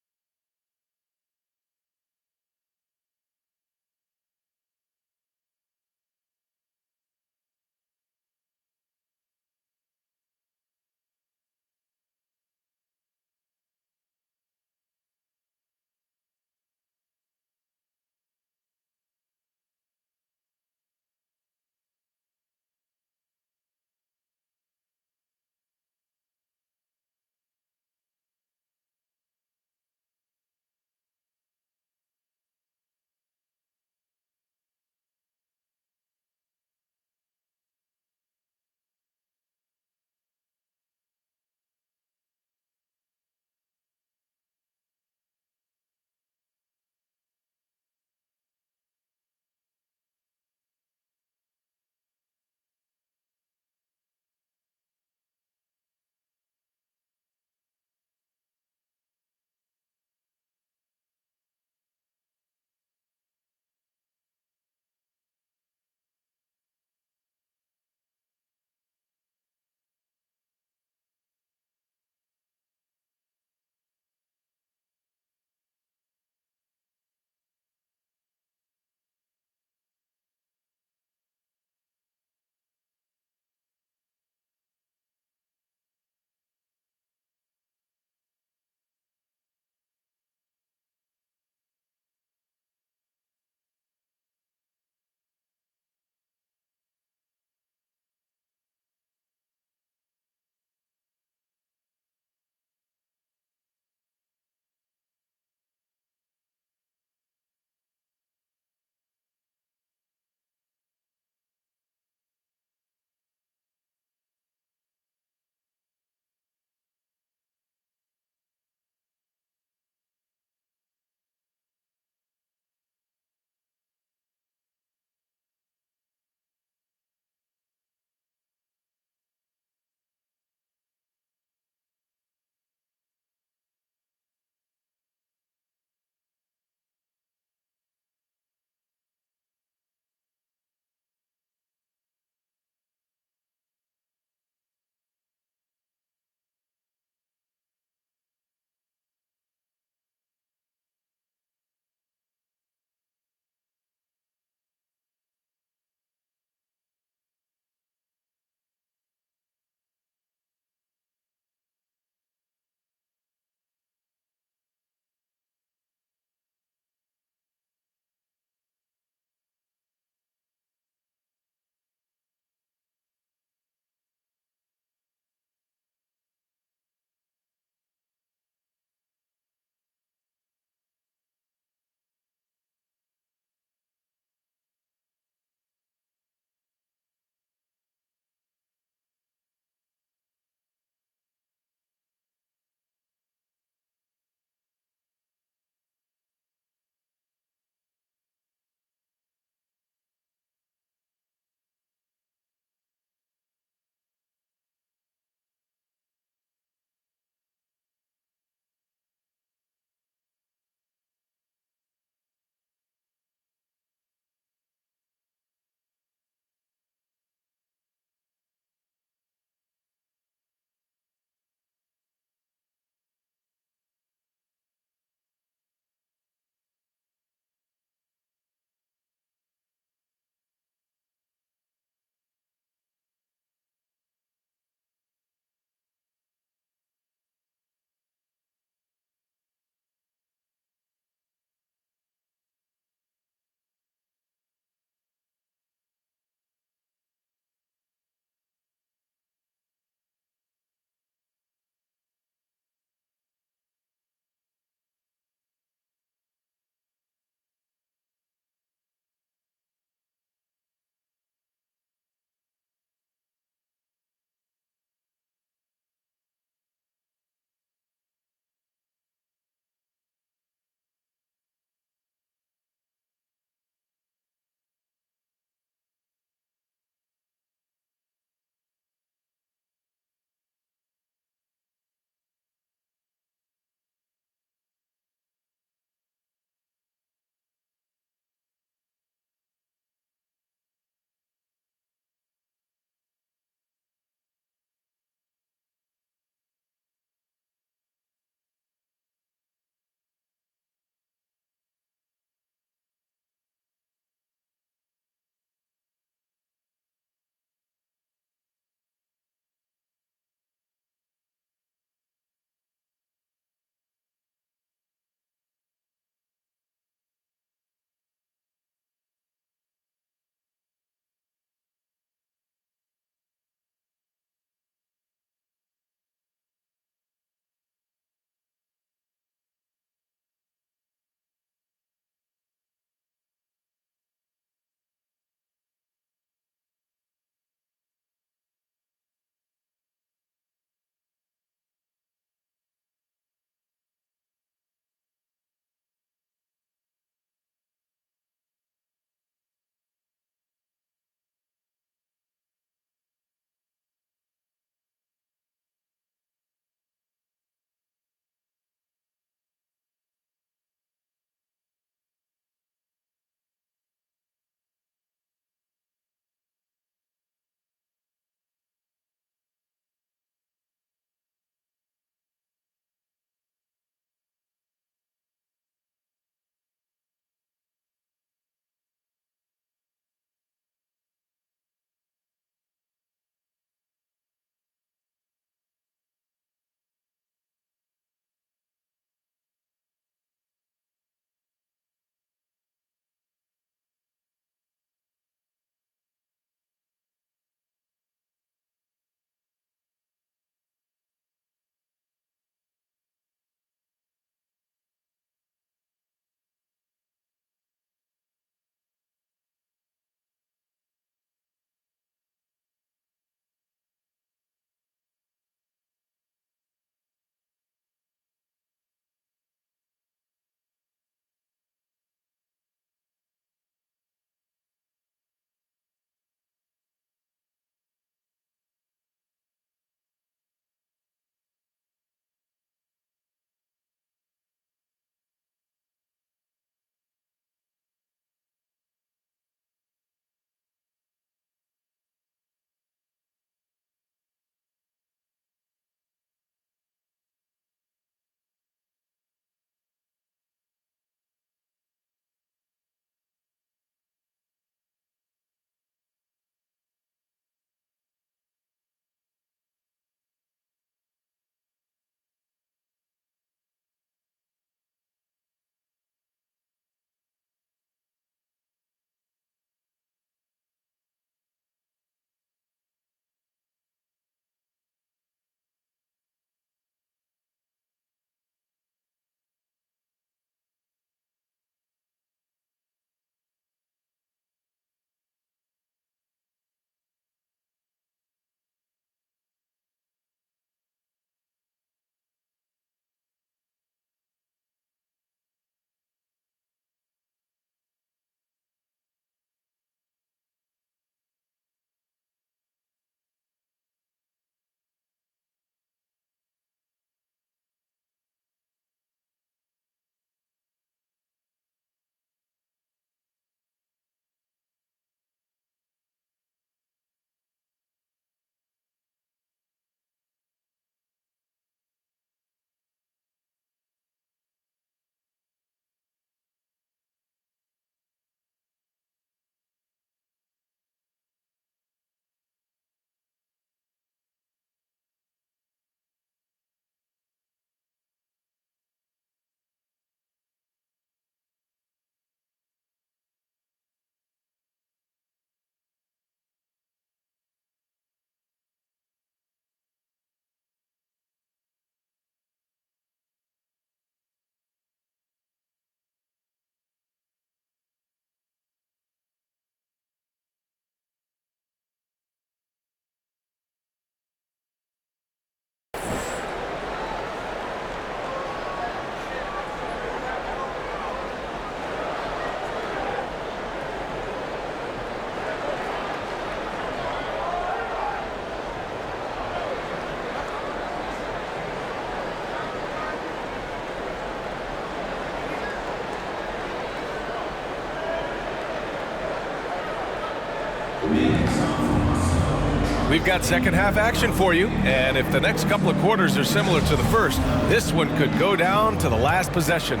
E: We've got second half action for you, and if the next couple of quarters are similar to the first, this one could go down to the last possession.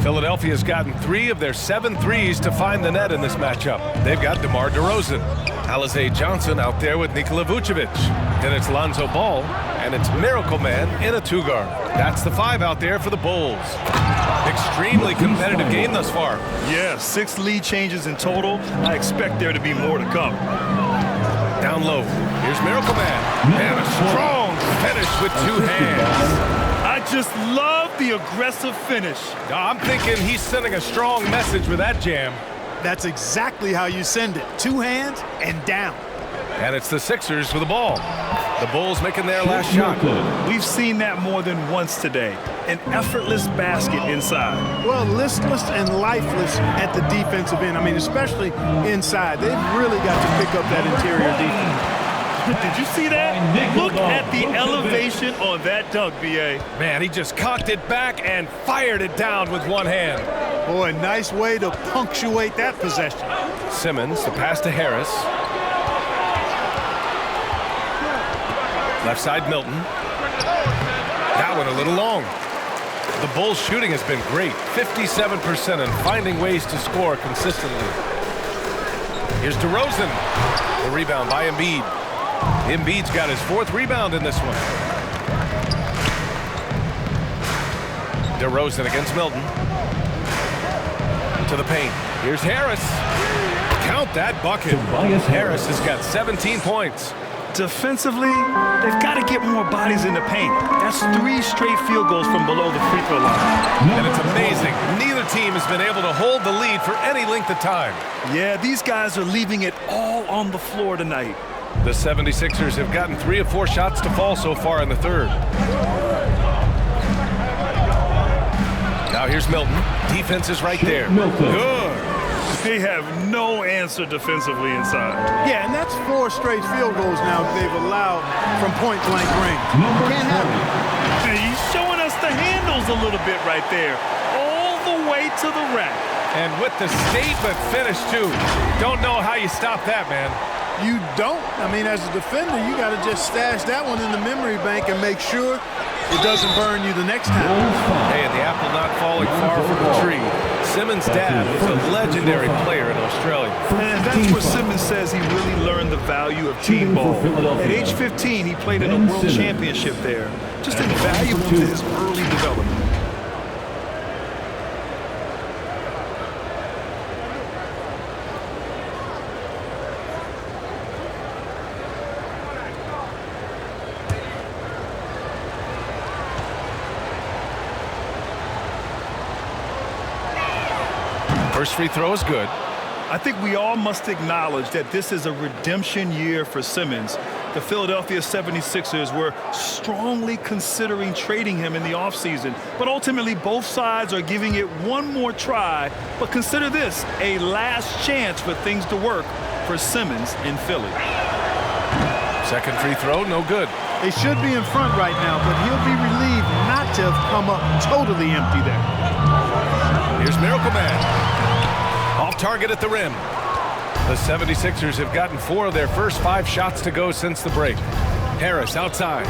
E: Philadelphia's gotten 3 of their 7 threes to find the net in this matchup. They've got DeMar DeRozan, Alize Johnson out there with Nikola Vucevic. Then it's Lonzo Ball, and it's Miracle Man in a 2-guard. That's the 5 out there for the Bulls. Extremely competitive game thus far.
F: Yeah, 6 lead changes in total. I expect there to be more to come.
E: Down low, here's Miracle Man, and a strong finish with 2 hands.
F: I just love the aggressive finish.
E: I'm thinking he's sending a strong message with that jam.
H: That's exactly how you send it. 2 hands and down.
E: And it's the Sixers with the ball. The Bulls making their last shot.
F: We've seen that more than once today. An effortless basket inside.
H: Well, listless and lifeless at the defensive end. I mean, especially inside. They've really got to pick up that interior defense.
F: Did you see that? Look at the elevation on that dunk, B.A.
E: Man, he just cocked it back and fired it down with 1 hand.
H: Boy, nice way to punctuate that possession.
E: Simmons, the pass to Harris. Left side, Milton. That one a little long. The Bulls' shooting has been great, 57%, and finding ways to score consistently. Here's DeRozan. The rebound by Embiid. Embiid's got his 4th rebound in this one. DeRozan against Milton. To the paint. Here's Harris. Count that bucket. Harris has got 17 points.
F: Defensively, they've got to get more bodies in the paint. That's 3 straight field goals from below the free throw line.
E: And it's amazing. Neither team has been able to hold the lead for any length of time.
F: Yeah, these guys are leaving it all on the floor tonight.
E: The 76ers have gotten 3 of 4 shots to fall so far in the third. Now here's Milton. Defense is right there. Good.
F: They have no answer defensively inside.
H: Yeah, and that's 4 straight field goals now they've allowed from point-blank range. Can't have it.
F: He's showing us the handles a little bit right there. All the way to the rack.
E: And with the statement finish, too. Don't know how you stop that, man.
H: You don't. I mean, as a defender, you got to just stash that one in the memory bank and make sure it doesn't burn you the next time.
E: Hey, and the apple not falling far from the tree. Simmons' dad was a legendary player in Australia.
F: And that's where Simmons says he really learned the value of team ball. At age 15, he played in a world championship there. Just invaluable to his early development.
E: First free throw is good.
F: I think we all must acknowledge that this is a redemption year for Simmons. The Philadelphia 76ers were strongly considering trading him in the offseason, but ultimately both sides are giving it one more try. But consider this, a last chance for things to work for Simmons in Philly.
E: Second free throw, no good.
H: They should be in front right now, but he'll be relieved not to have come up totally empty there.
E: Here's Miracle Man. Off target at the rim. The 76ers have gotten 4 of their first 5 shots to go since the break. Harris outside.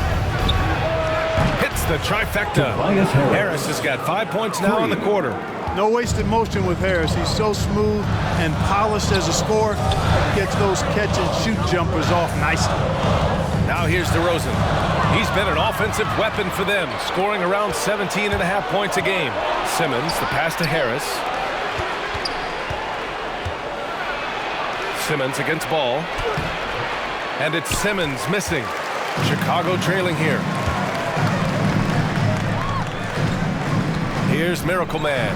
E: Hits the trifecta. Harris has got 5 points now in the quarter.
H: No wasted motion with Harris. He's so smooth and polished as a scorer. Gets those catch and shoot jumpers off nicely.
E: Now here's DeRozan. He's been an offensive weapon for them, scoring around 17.5 points a game. Simmons, the pass to Harris. Simmons against Ball. And it's Simmons missing. Chicago trailing here. Here's Miracle Man.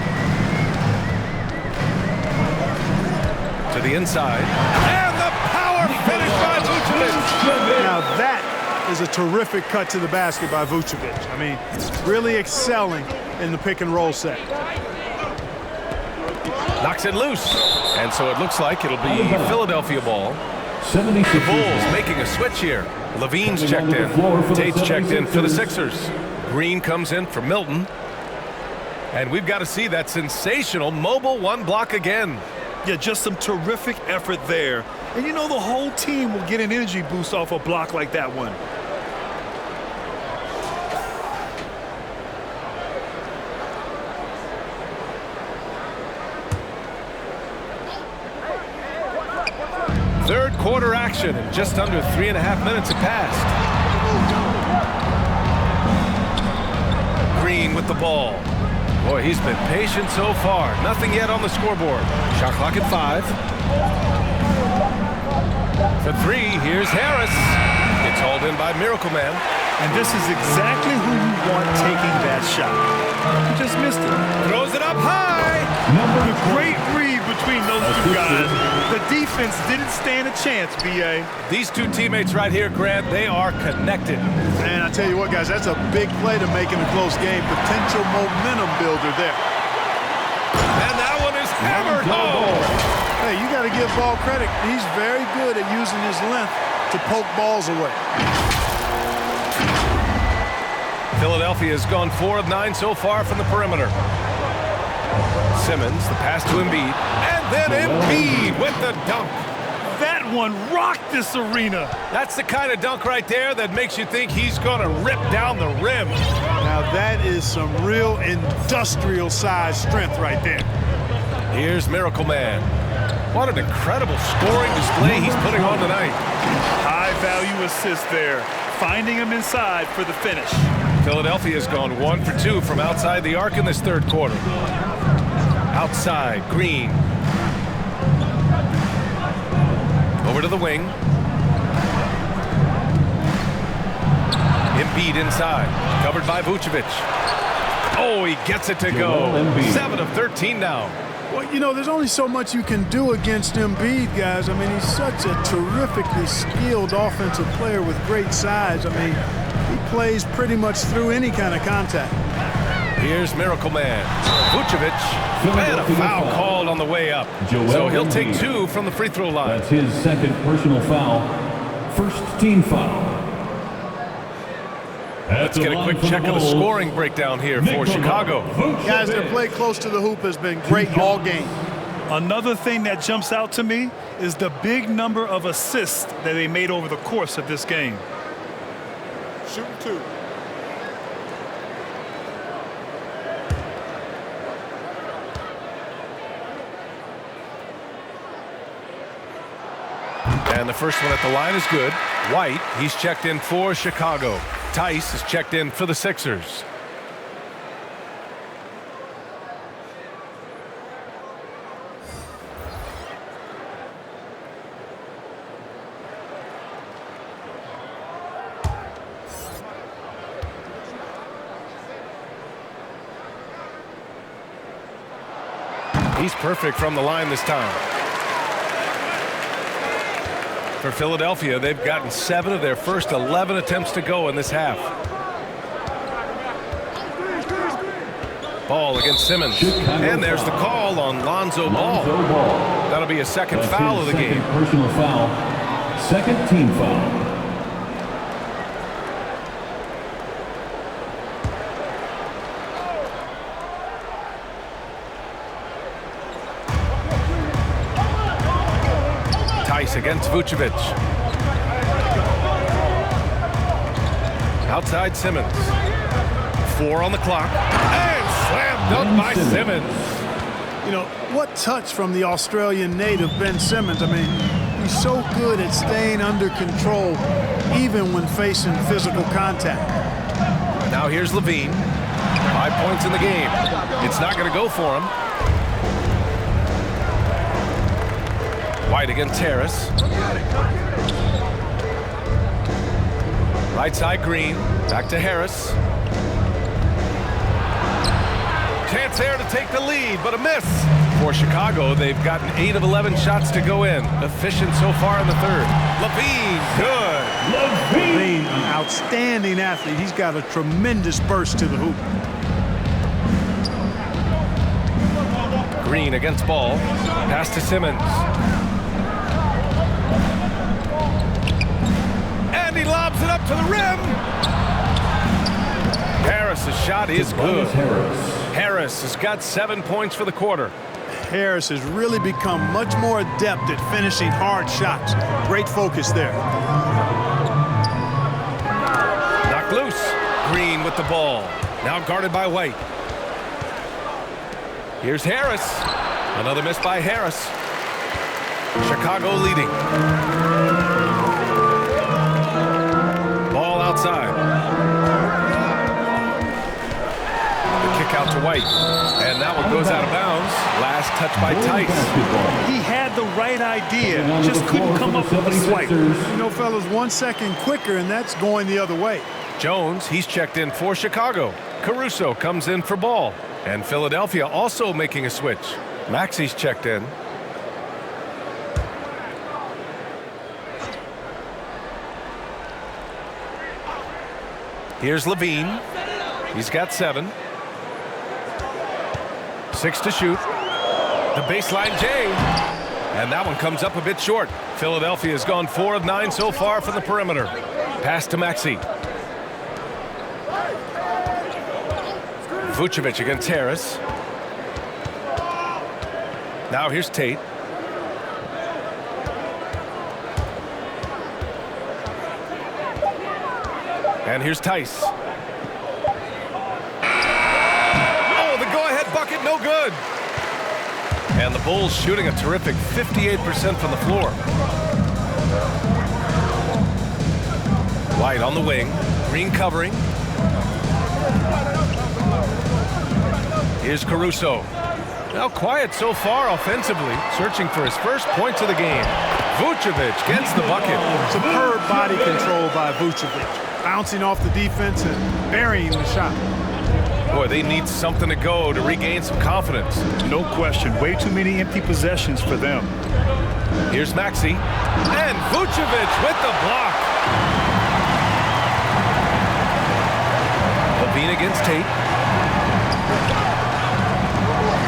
E: To the inside. And the power finish by Vucevic.
H: Now that is a terrific cut to the basket by Vucevic. I mean, really excelling in the pick and roll set.
E: Knocks it loose. And so it looks like it'll be Philadelphia ball. The Bulls making a switch here. Levine's checked in. Tate's checked in for the Sixers. Green comes in for Milton. And we've got to see that sensational mobile 1 block again.
F: Yeah, just some terrific effort there. And you know the whole team will get an energy boost off a block like that one.
E: Third quarter action, and just under 3.5 minutes have passed. Green with the ball. Boy, he's been patient so far. Nothing yet on the scoreboard. Shot clock at 5. For 3, here's Harris. It's hauled in by Miracle Man.
F: And this is exactly who you want taking that shot. He just missed it.
E: Throws it up high.
F: The great read between those two guys. The defense didn't stand a chance, B.A.
E: These two teammates right here, Grant, they are connected.
H: Man, I tell you what, guys, that's a big play to make in a close game. Potential momentum builder there.
E: And that one is hammered home.
H: Hey, you got to give Ball credit. He's very good at using his length to poke balls away.
E: Philadelphia has gone 4 of 9 so far from the perimeter. Simmons, the pass to Embiid, and then Embiid with the dunk.
F: That one rocked this arena.
E: That's the kind of dunk right there that makes you think he's going to rip down the rim.
H: Now that is some real industrial size strength right there.
E: Here's Miracle Man. What an incredible scoring display he's putting on tonight.
F: High value assist there, finding him inside for the finish.
E: Philadelphia has gone 1 for 2 from outside the arc in this third quarter. Outside, Green. Over to the wing. Embiid inside, covered by Vucevic. Oh, he gets it to go. 7 of 13 now.
H: Well, you know, there's only so much you can do against Embiid, guys. I mean, he's such a terrifically skilled offensive player with great size. I mean, he plays pretty much through any kind of contact.
E: Here's Miracle Man. Vucevic, and a foul called on the way up. So he'll take 2 from the free throw line.
I: That's his second personal foul. First team foul.
E: Let's get a quick check of the scoring breakdown here for Chicago.
H: Guys, their play close to the hoop has been great all game.
F: Another thing that jumps out to me is the big number of assists that they made over the course of this game.
H: Shooting 2.
E: And the first one at the line is good. White, he's checked in for Chicago. Tice is checked in for the Sixers. He's perfect from the line this time. For Philadelphia, they've gotten 7 of their first 11 attempts to go in this half. Ball against Simmons. And there's the call on Lonzo Ball. That'll be a second foul of the game.
I: Personal foul. Second team foul.
E: Against Vucevic. Outside Simmons. 4 on the clock. And slam dunk by Simmons.
H: You know, what touch from the Australian native Ben Simmons. I mean, he's so good at staying under control even when facing physical contact.
E: Now here's Levine. 5 points in the game. It's not going to go for him. White against Harris. Right side Green. Back to Harris. Chance there to take the lead, but a miss. For Chicago, they've gotten 8 of 11 shots to go in. Efficient so far in the third. Levine, good.
H: Levine, an outstanding athlete. He's got a tremendous burst to the hoop.
E: Green against Ball. Pass to Simmons. He lobs it up to the rim. Harris's shot is good. Harris has got 7 points for the quarter.
H: Harris has really become much more adept at finishing hard shots. Great focus there.
E: Knocked loose. Green with the ball. Now guarded by White. Here's Harris. Another miss by Harris. Chicago leading. Ball outside. The kick out to White. And that one goes out of bounds. Last touch by Tice.
F: He had the right idea, just couldn't come up with a swipe.
H: You know, fellas, 1 second quicker, and that's going the other way.
E: Jones, he's checked in for Chicago. Caruso comes in for Ball. And Philadelphia also making a switch. Maxi's checked in. Here's Levine. He's got 7. 6 to shoot. The baseline J. And that one comes up a bit short. Philadelphia has gone 4 of 9 so far from the perimeter. Pass to Maxey. Vucevic against Harris. Now here's Tate. And here's Tice. Oh, the go-ahead bucket, no good. And the Bulls shooting a terrific 58% from the floor. White on the wing. Green covering. Here's Caruso. Now quiet so far offensively, searching for his first points of the game. Vucevic gets the bucket.
H: Superb body control by Vucevic. Bouncing off the defense and burying the shot.
E: Boy, they need something to go to regain some confidence.
F: No question. Way too many empty possessions for them.
E: Here's Maxey. And Vucevic with the block. Levine against Tate.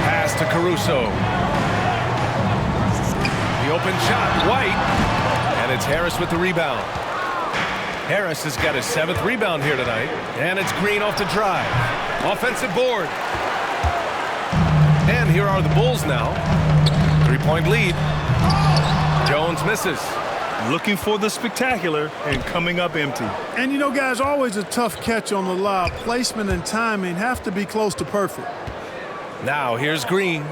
E: Pass to Caruso. The open shot, White. And it's Harris with the rebound. Harris has got his 7th rebound here tonight. And it's Green off the drive. Offensive board. And here are the Bulls now. 3-point lead. Jones misses.
F: Looking for the spectacular and coming up empty.
H: And you know, guys, always a tough catch on the lob. Placement and timing have to be close to perfect.
E: Now here's Green.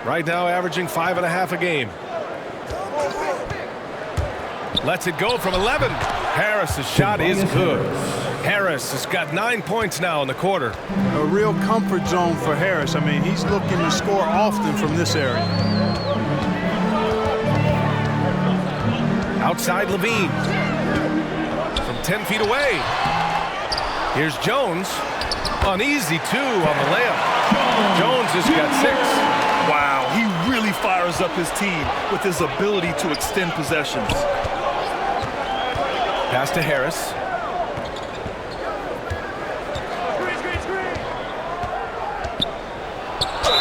E: Right now averaging 5.5 a game. Lets it go from 11. Harris's shot is good. Harris has got 9 points now in the quarter.
H: A real comfort zone for Harris. I mean, he's looking to score often from this area.
E: Outside Levine. From 10 feet away. Here's Jones. An easy 2 on the layup. Jones has got 6.
F: Wow, he really fires up his team with his ability to extend possessions.
E: Pass to Harris.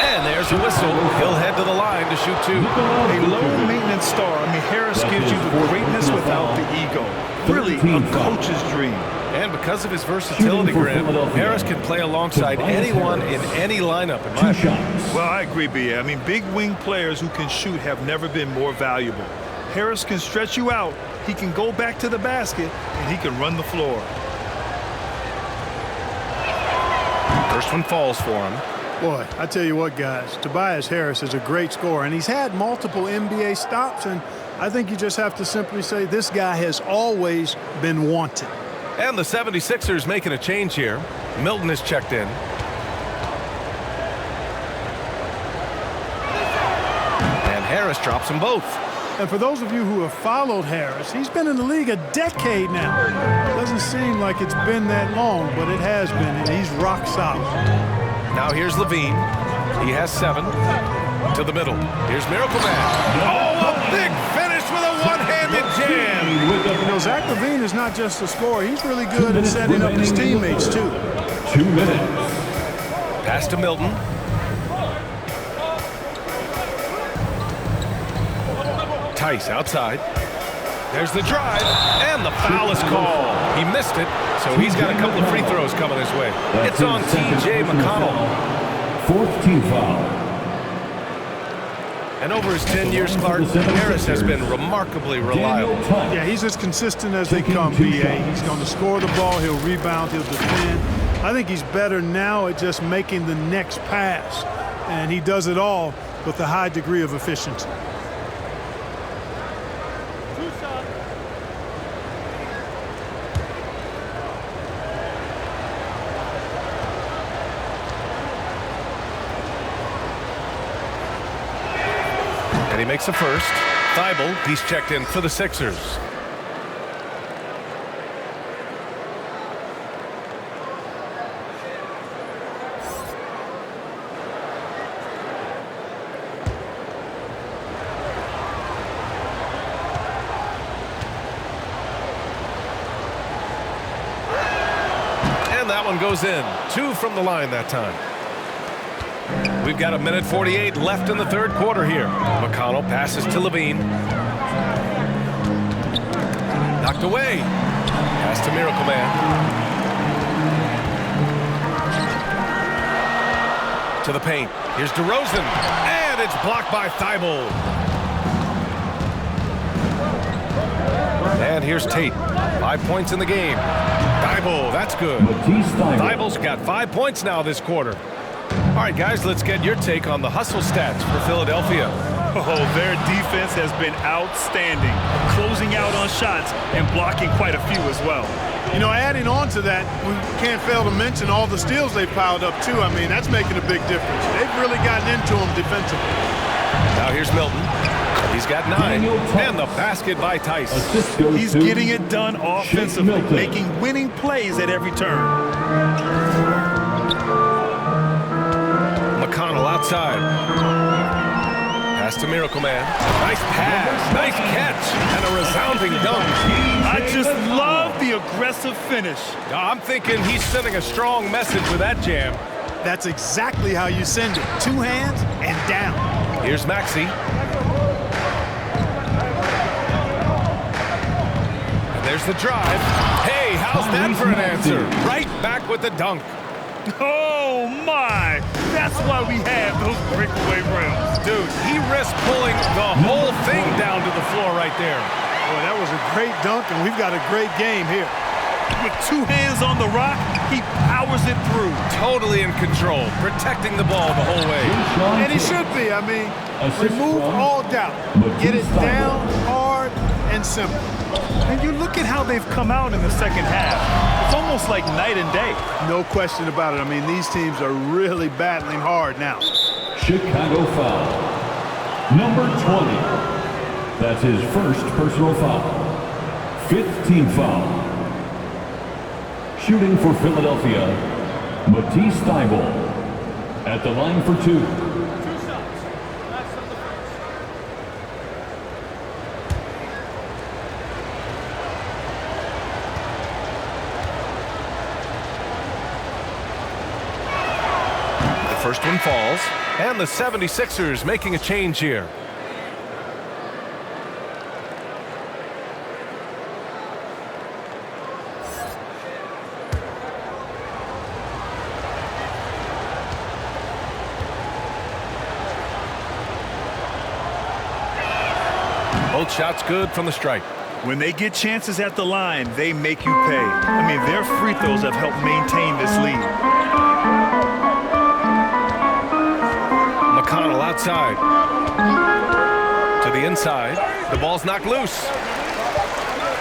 E: And there's a whistle. He'll head to the line to shoot 2.
F: A low-maintenance star. I mean, Harris gives you the greatness without the ego. Really a coach's dream.
E: And because of his versatility, Grant, Harris can play alongside anyone in any lineup, in my opinion.
F: Well, I agree, B.A. I mean, big wing players who can shoot have never been more valuable. Harris can stretch you out, he can go back to the basket, and he can run the floor.
E: First one falls for him.
H: Boy, I tell you what, guys, Tobias Harris is a great scorer, and he's had multiple NBA stops, and I think you just have to simply say this guy has always been wanted.
E: And the 76ers making a change here. Milton is checked in. And Harris drops them both.
H: And for those of you who have followed Harris, he's been in the league a decade now. Doesn't seem like it's been that long, but it has been, and he's rock solid.
E: Now here's Levine. He has 7. To the middle. Here's Miracle Man. Oh, a big finish with a one-handed jam.
H: You know, Zach LaVine is not just a scorer. He's really good at setting up his teammates, too.
I: 2 minutes.
E: Pass to Milton. Tice outside. There's the drive, and the foul is called. He missed it, so he's got a couple of free throws coming his way. It's on T.J. McConnell.
I: 4th team foul.
E: And over his 10 years, Clark, Harris has been remarkably reliable.
H: Yeah, he's as consistent as they come, B.A. He's going to score the ball, he'll rebound, he'll defend. I think he's better now at just making the next pass. And he does it all with a high degree of efficiency.
E: He makes a first. Thibault, he's checked in for the Sixers. And that one goes in. 2 from the line that time. We've got 1:48 left in the third quarter here. McConnell passes to Levine. Knocked away. Pass to Miracle Man. To the paint. Here's DeRozan. And it's blocked by Thibault. And here's Tate. 5 points in the game. Thibault, that's good. Thibault's got 5 points now this quarter. All right, guys, let's get your take on the hustle stats for Philadelphia.
F: Oh, their defense has been outstanding, closing out on shots and blocking quite a few as well.
H: You know, adding on to that, we can't fail to mention all the steals they've piled up, too. I mean, that's making a big difference. They've really gotten into them defensively.
E: Now here's Milton. He's got 9. And the basket by Tice.
F: He's getting it done offensively, making winning plays at every turn.
E: McConnell outside. Pass to Miracle Man. Nice pass. Nice catch. And a resounding dunk.
F: I just love the aggressive finish.
E: I'm thinking he's sending a strong message with that jam.
H: That's exactly how you send it. 2 hands and down.
E: Here's Maxey. And there's the drive. Hey, how's that for an answer? Right back with the dunk.
F: Oh, my. That's why we have those breakaway rims.
E: Dude, he risked pulling the whole thing down to the floor right there.
H: Boy, that was a great dunk, and we've got a great game here.
F: With 2 hands on the rock, he powers it through.
E: Totally in control, protecting the ball the whole way.
H: And he should be. I mean, remove all doubt. Get it down, hard, and simple.
F: And you look at how they've come out in the second half. It's almost like night and day.
H: No question about it. I mean, these teams are really battling hard now.
I: Chicago foul. Number 20. That's his first personal foul. 5th team foul. Shooting for Philadelphia, Matisse Thybulle. At the line for 2.
E: First one falls, and the 76ers making a change here. Both shots good from the stripe.
F: When they get chances at the line, they make you pay. I mean, their free throws have helped maintain this lead.
E: McConnell outside. To the inside. The ball's knocked loose.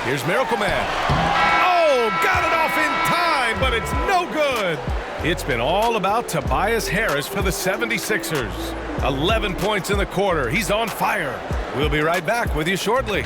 E: Here's Miracle Man. Oh, got it off in time, but it's no good. It's been all about Tobias Harris for the 76ers. 11 points in the quarter. He's on fire. We'll be right back with you shortly.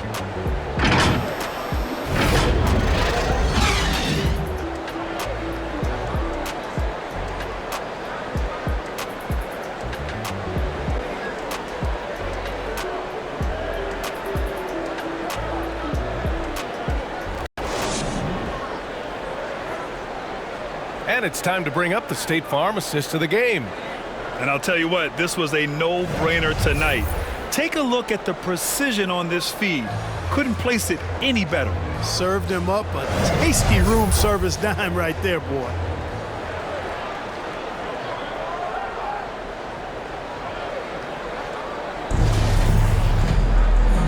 E: And it's time to bring up the State Farm assist of the game.
F: And I'll tell you what, this was a no-brainer tonight. Take a look at the precision on this feed. Couldn't place it any better.
H: Served him up a tasty room service dime right there, boy.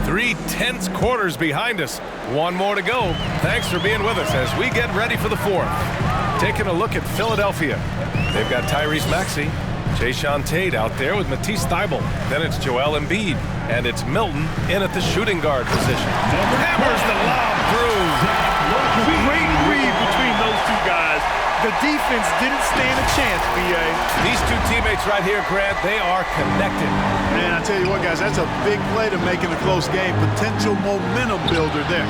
E: 3 tense quarters behind us. One more to go. Thanks for being with us as we get ready for the fourth. Taking a look at Philadelphia. They've got Tyrese Maxey, Jayshawn Tate out there with Matisse Thybulle. Then it's Joel Embiid, and it's Milton in at the shooting guard position. Hammers the lob through.
F: Great read between those two guys. The defense didn't stand a chance, B.A.
E: These two teammates right here, Grant, they are connected.
H: Man, I tell you what, guys, that's a big play to make in a close game. Potential momentum builder there.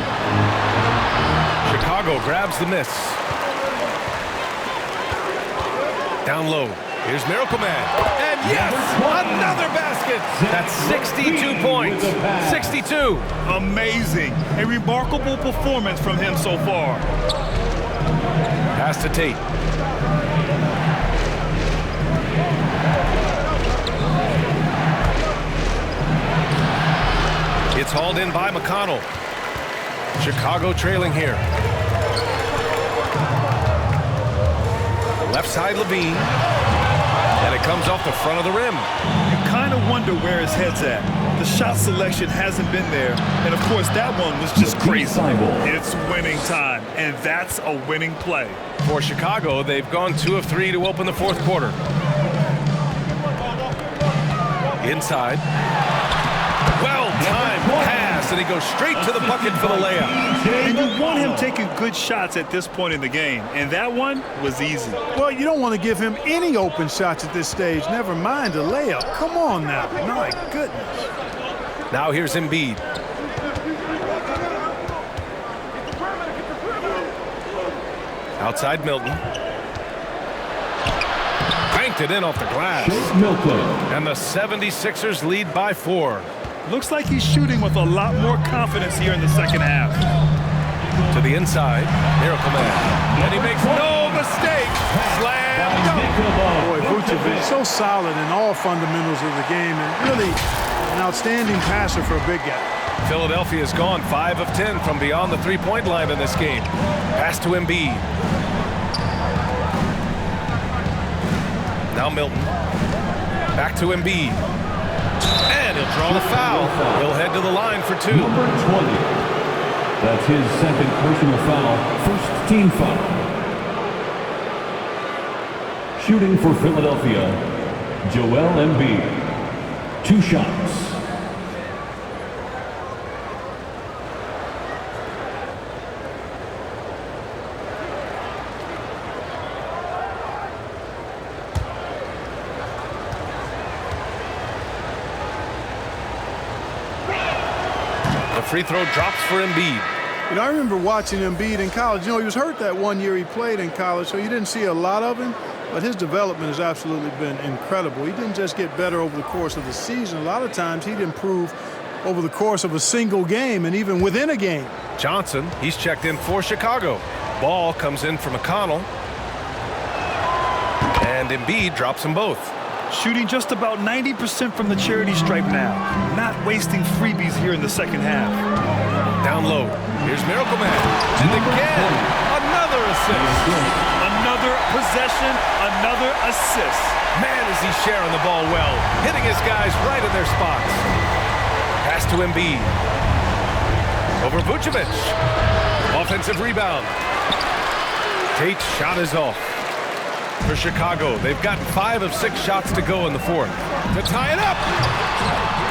E: Chicago grabs the miss. Down low. Here's Miracle Man. And yes, another basket. That's 62 points. 62.
F: Amazing. A remarkable performance from him so far.
E: Pass to Tate. It's hauled in by McConnell. Chicago trailing here. Left side Levine. And it comes off the front of the rim.
F: You kind of wonder where his head's at. The shot selection hasn't been there. And, of course, that one was just crazy. It's winning time, and that's a winning play.
E: For Chicago, they've gone 2 of 3 to open the fourth quarter. Inside. Well-timed pass, and he goes straight to the bucket for the layup.
F: And you want him taking good shots at this point in the game, and that one was easy.
H: Well, you don't want to give him any open shots at this stage, never mind a layup. Come on now. My goodness.
E: Now here's Embiid. Outside Milton. Banked it in off the glass. And the 76ers lead by 4.
F: Looks like he's shooting with a lot more confidence here in the second half.
E: To the inside, Miracle Man. And he makes no mistake. Slam dunk.
H: Boy, Vucevic so solid in all fundamentals of the game and really an outstanding passer for a big guy.
E: Philadelphia's gone 5 of 10 from beyond the three-point line in this game. Pass to Embiid. Now Milton. Back to Embiid. And he'll draw the foul. He'll head to the line for 2.
I: Number 20. That's his second personal foul. First team foul. Shooting for Philadelphia, Joel Embiid. 2 shots.
E: Free throw drops for Embiid.
H: You know, I remember watching Embiid in college. You know, he was hurt that one year he played in college, so you didn't see a lot of him. But his development has absolutely been incredible. He didn't just get better over the course of the season. A lot of times he'd improve over the course of a single game and even within a game.
E: Johnson, he's checked in for Chicago. Ball comes in for McConnell. And Embiid drops them both.
F: Shooting just about 90% from the charity stripe now. Not wasting freebies here in the second half.
E: Down low. Here's Miracle Man. And again, another assist.
F: Another possession, another assist.
E: Man, is he sharing the ball well. Hitting his guys right in their spots. Pass to Embiid. Over Vucevic. Offensive rebound. Tate's shot is off. For Chicago, they've got 5 of 6 shots to go in the fourth. To tie it up.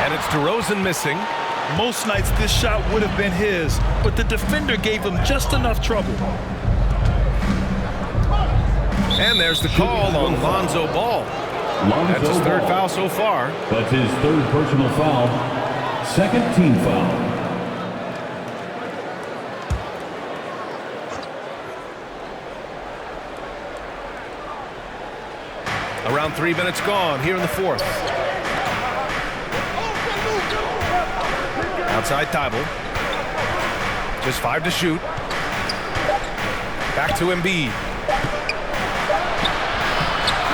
E: And it's DeRozan missing.
F: Most nights this shot would have been his, but the defender gave him just enough trouble.
E: And there's the call on Lonzo Ball. That's his 3rd foul so far.
I: That's his 3rd personal foul. 2nd team foul.
E: Around 3 minutes gone here in the fourth. Outside Thybulle. Just 5 to shoot. Back to Embiid.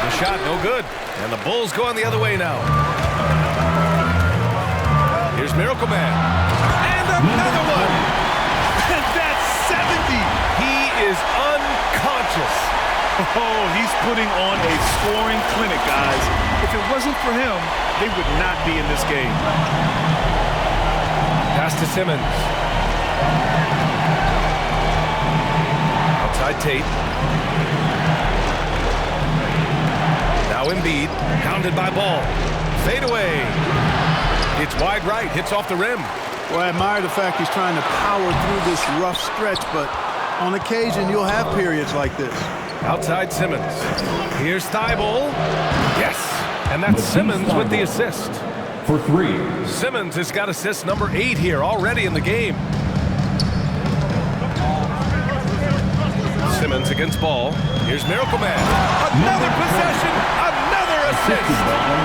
E: The shot, no good. And the Bulls going the other way now. Here's Miracle Man. And another one.
F: And that's 70.
E: He is unconscious.
F: Oh, he's putting on a scoring clinic, guys. If it wasn't for him, they would not be in this game.
E: Pass Pass to Simmons. Outside Tate. Now Embiid, pounded by Ball. Fade away. It's wide right, hits off the rim.
H: Well, I admire the fact he's trying to power through this rough stretch, but on occasion you'll have periods like this.
E: Outside Simmons. Here's Thibault. Yes, and that's Simmons with the assist.
I: For 3.
E: Simmons has got assist number 8 here already in the game. Simmons against Ball. Here's Miracle Man. Another possession, another assist.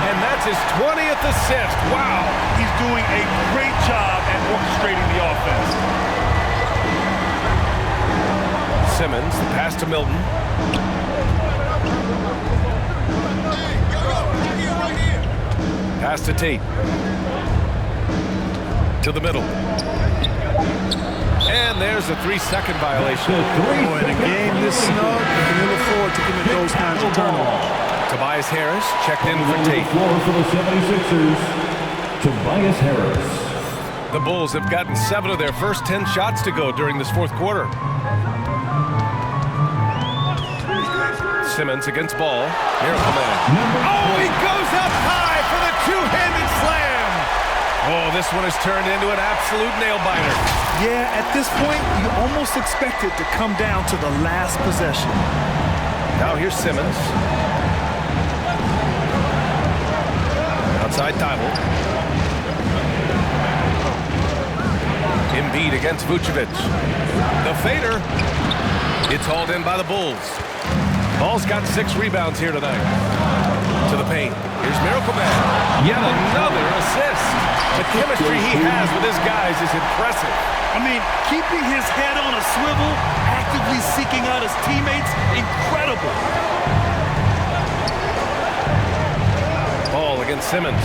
E: And that's his 20th assist. Wow.
F: He's doing a great job at orchestrating the offense.
E: Simmons, the pass to Milton. Pass to Tate. To the middle. And there's a 3-second violation.
H: Boy, in a game this snug, you can ill afford to commit those kinds of turnovers.
E: Tobias Harris checked in for Tate.
I: Floor for the 76ers, Tobias Harris.
E: The Bulls have gotten 7 of their first 10 shots to go during this fourth quarter. Simmons against Ball. Miracle Man. Oh, he goes up high for the two-handed slam. Oh, this one has turned into an absolute nail-biter.
F: Yeah, at this point, you almost expect it to come down to the last possession.
E: Now here's Simmons. Outside Thibault. Embiid against Vucevic. The fader. It's hauled in by the Bulls. Ball's got 6 rebounds here tonight. To the paint. Here's Miracle Man. Yet another assist. The chemistry he has with his guys is impressive.
F: I mean, keeping his head on a swivel, actively seeking out his teammates, incredible.
E: Ball against Simmons.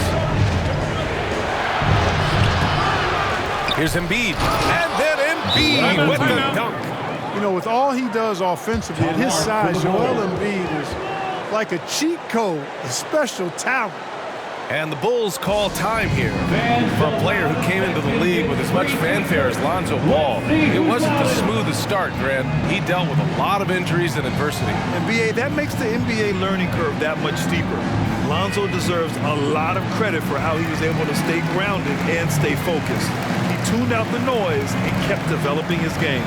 E: Here's Embiid. And then Embiid with the dunk.
H: You know, with all he does offensively at his size, Joel Embiid is like a cheat code, a special talent.
E: And the Bulls call time here for a player who came into the league with as much fanfare as Lonzo Ball. It wasn't the smoothest start, Grant. He dealt with a lot of injuries and adversity.
F: And BA, that makes the NBA learning curve that much steeper. Lonzo deserves a lot of credit for how he was able to stay grounded and stay focused. He tuned out the noise and kept developing his game.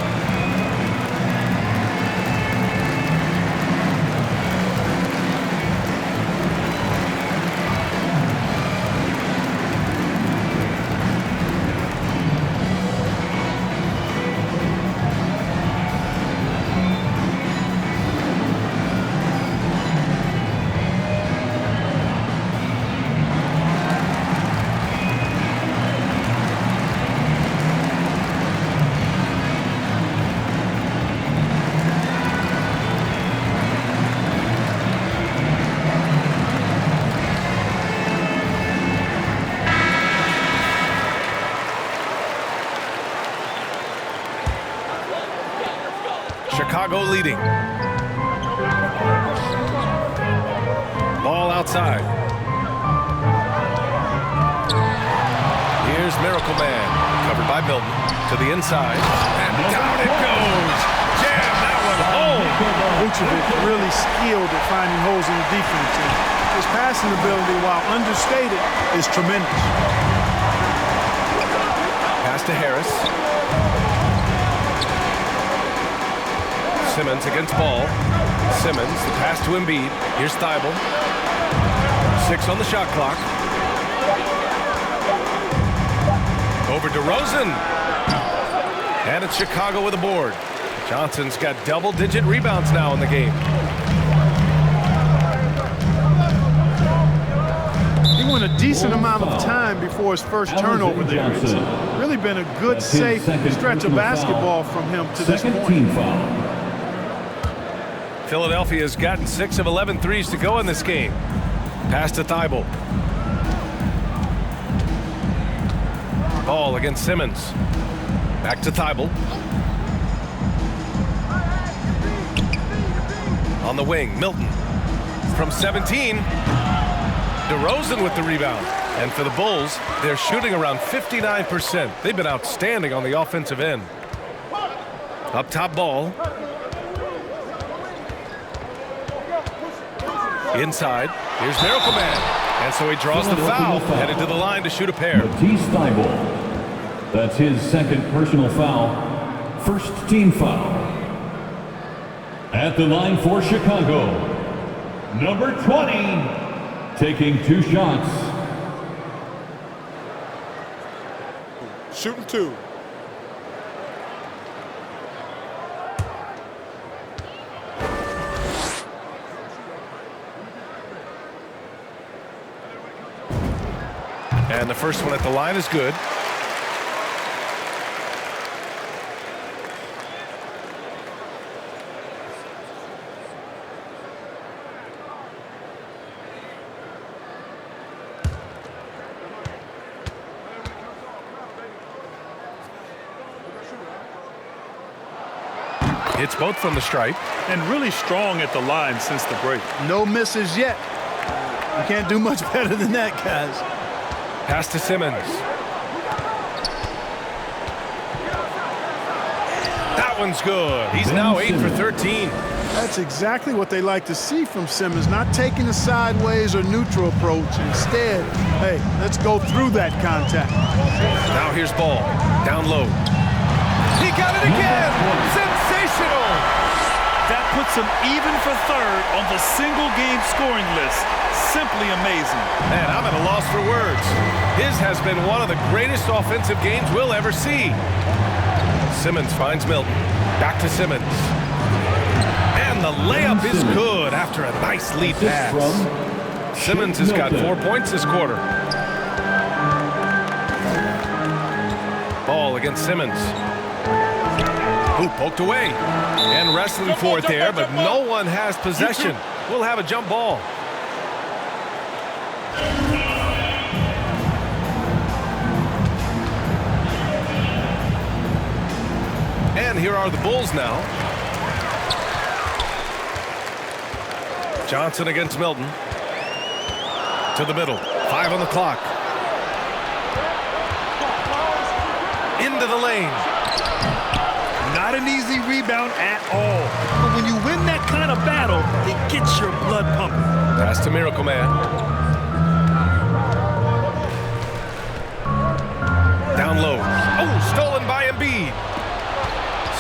E: Chicago leading. Ball outside. Here's Miracle Man, covered by Milton, to the inside, and down it goes. Jam that one home.
H: Vucevic really skilled at finding holes in the defense. And his passing ability, while understated, is tremendous.
E: Pass to Harris. Simmons against Ball. Simmons, the pass to Embiid. Here's Thibault. 6 on the shot clock. Over DeRozan. And it's Chicago with a board. Johnson's got double-digit rebounds now in the game.
H: He went a decent amount of time before his first turnover there. It's really been a good, safe stretch of basketball from him to this point.
E: Philadelphia's gotten 6 of 11 threes to go in this game. Pass to Thibault. Ball against Simmons. Back to Thibault. On the wing, Milton. From 17, DeRozan with the rebound. And for the Bulls, they're shooting around 59%. They've been outstanding on the offensive end. Up top ball. Inside. Here's Miracle Man. And so he draws the foul, headed to the line to shoot a pair.
I: Matisse Thybulle. That's his second personal foul. First team foul. At the line for Chicago, number 20, taking 2 shots.
F: Shooting 2.
E: And the first one at the line is good. Hits both from the stripe.
F: And really strong at the line since the break.
H: No misses yet. You can't do much better than that, guys.
E: Pass to Simmons. That one's good. He's now 8 for 13.
H: That's exactly what they like to see from Simmons, not taking a sideways or neutral approach. Instead, hey, let's go through that contact.
E: Now here's Ball. Down low. He got it again! Sensational!
F: That puts him even for third on the single-game scoring list. Simply amazing.
E: Man, I'm at a loss for words. His has been one of the greatest offensive games we'll ever see. Simmons finds Milton. Back to Simmons. And the layup is good after a nice lead pass. Simmons has got 4 points this quarter. Ball against Simmons. Who poked away. And wrestling for it there, but no one has possession. We'll have a jump ball. And here are the Bulls now. Johnson against Milton. To the middle. 5 on the clock. Into the lane.
F: Not an easy rebound at all. But when you win that kind of battle, it gets your blood pumping.
E: Pass to Miracle Man. Down low. Oh, stolen by Embiid.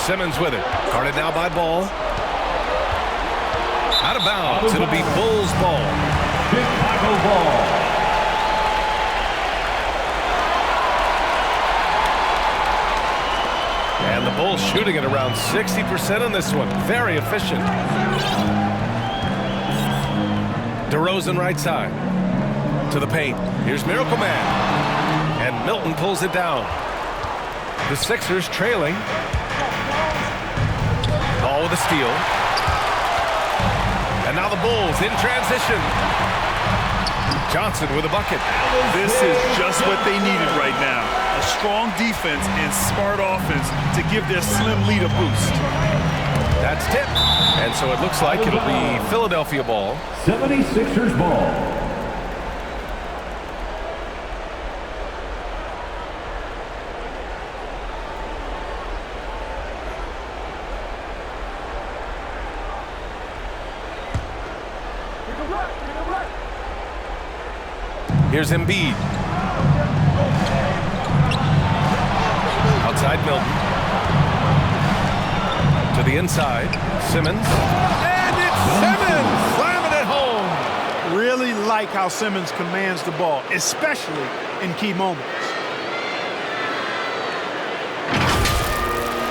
E: Simmons with it. Guarded now by Ball. Out of bounds. It'll be Bulls ball.
I: Chicago ball.
E: And the Bulls shooting at around 60% on this one. Very efficient. DeRozan right side. To the paint. Here's Miracle Man. And Milton pulls it down. The Sixers trailing. Ball with a steal. And now the Bulls in transition. Johnson with a bucket.
F: This is just what they needed right now. A strong defense and smart offense to give their slim lead a boost.
E: That's tipped. And so it looks like it'll be Philadelphia ball.
I: 76ers ball.
E: Here's Embiid. Outside Milton. To the inside. Simmons. And it's Simmons! Slamming it home!
H: Really like how Simmons commands the ball, especially in key moments.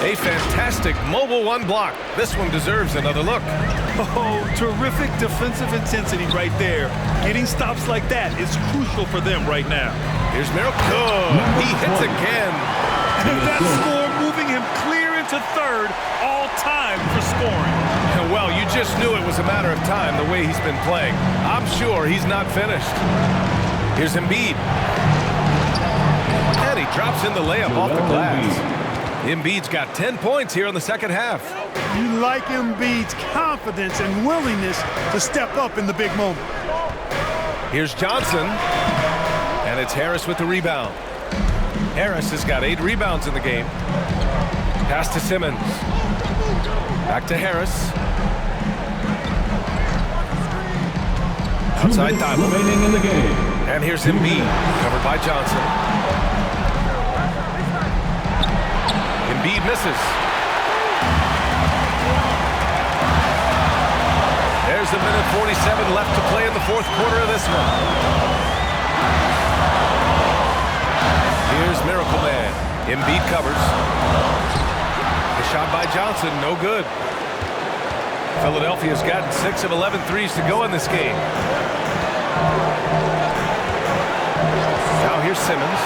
E: A fantastic mobile one block. This one deserves another look.
F: Oh, terrific defensive intensity right there. Getting stops like that is crucial for them right now.
E: Here's Miracle. He hits again.
F: And that score moving him clear into third, all time for scoring.
E: Well, you just knew it was a matter of time the way he's been playing. I'm sure he's not finished. Here's Embiid. And he drops in the layup off the glass. Embiid's got 10 points here in the second half.
H: You like Embiid's confidence and willingness to step up in the big moment.
E: Here's Johnson. And it's Harris with the rebound. Harris has got 8 rebounds in the game. Pass to Simmons. Back to Harris. Outside timeline.
I: Remaining in the game.
E: And here's Embiid, covered by Johnson. Embiid misses. There's a minute 47 left to play in the fourth quarter of this one. Here's Miracle Man. Embiid covers. The shot by Johnson, no good. Philadelphia's gotten 6 of 11 threes to go in this game. Now here's Simmons.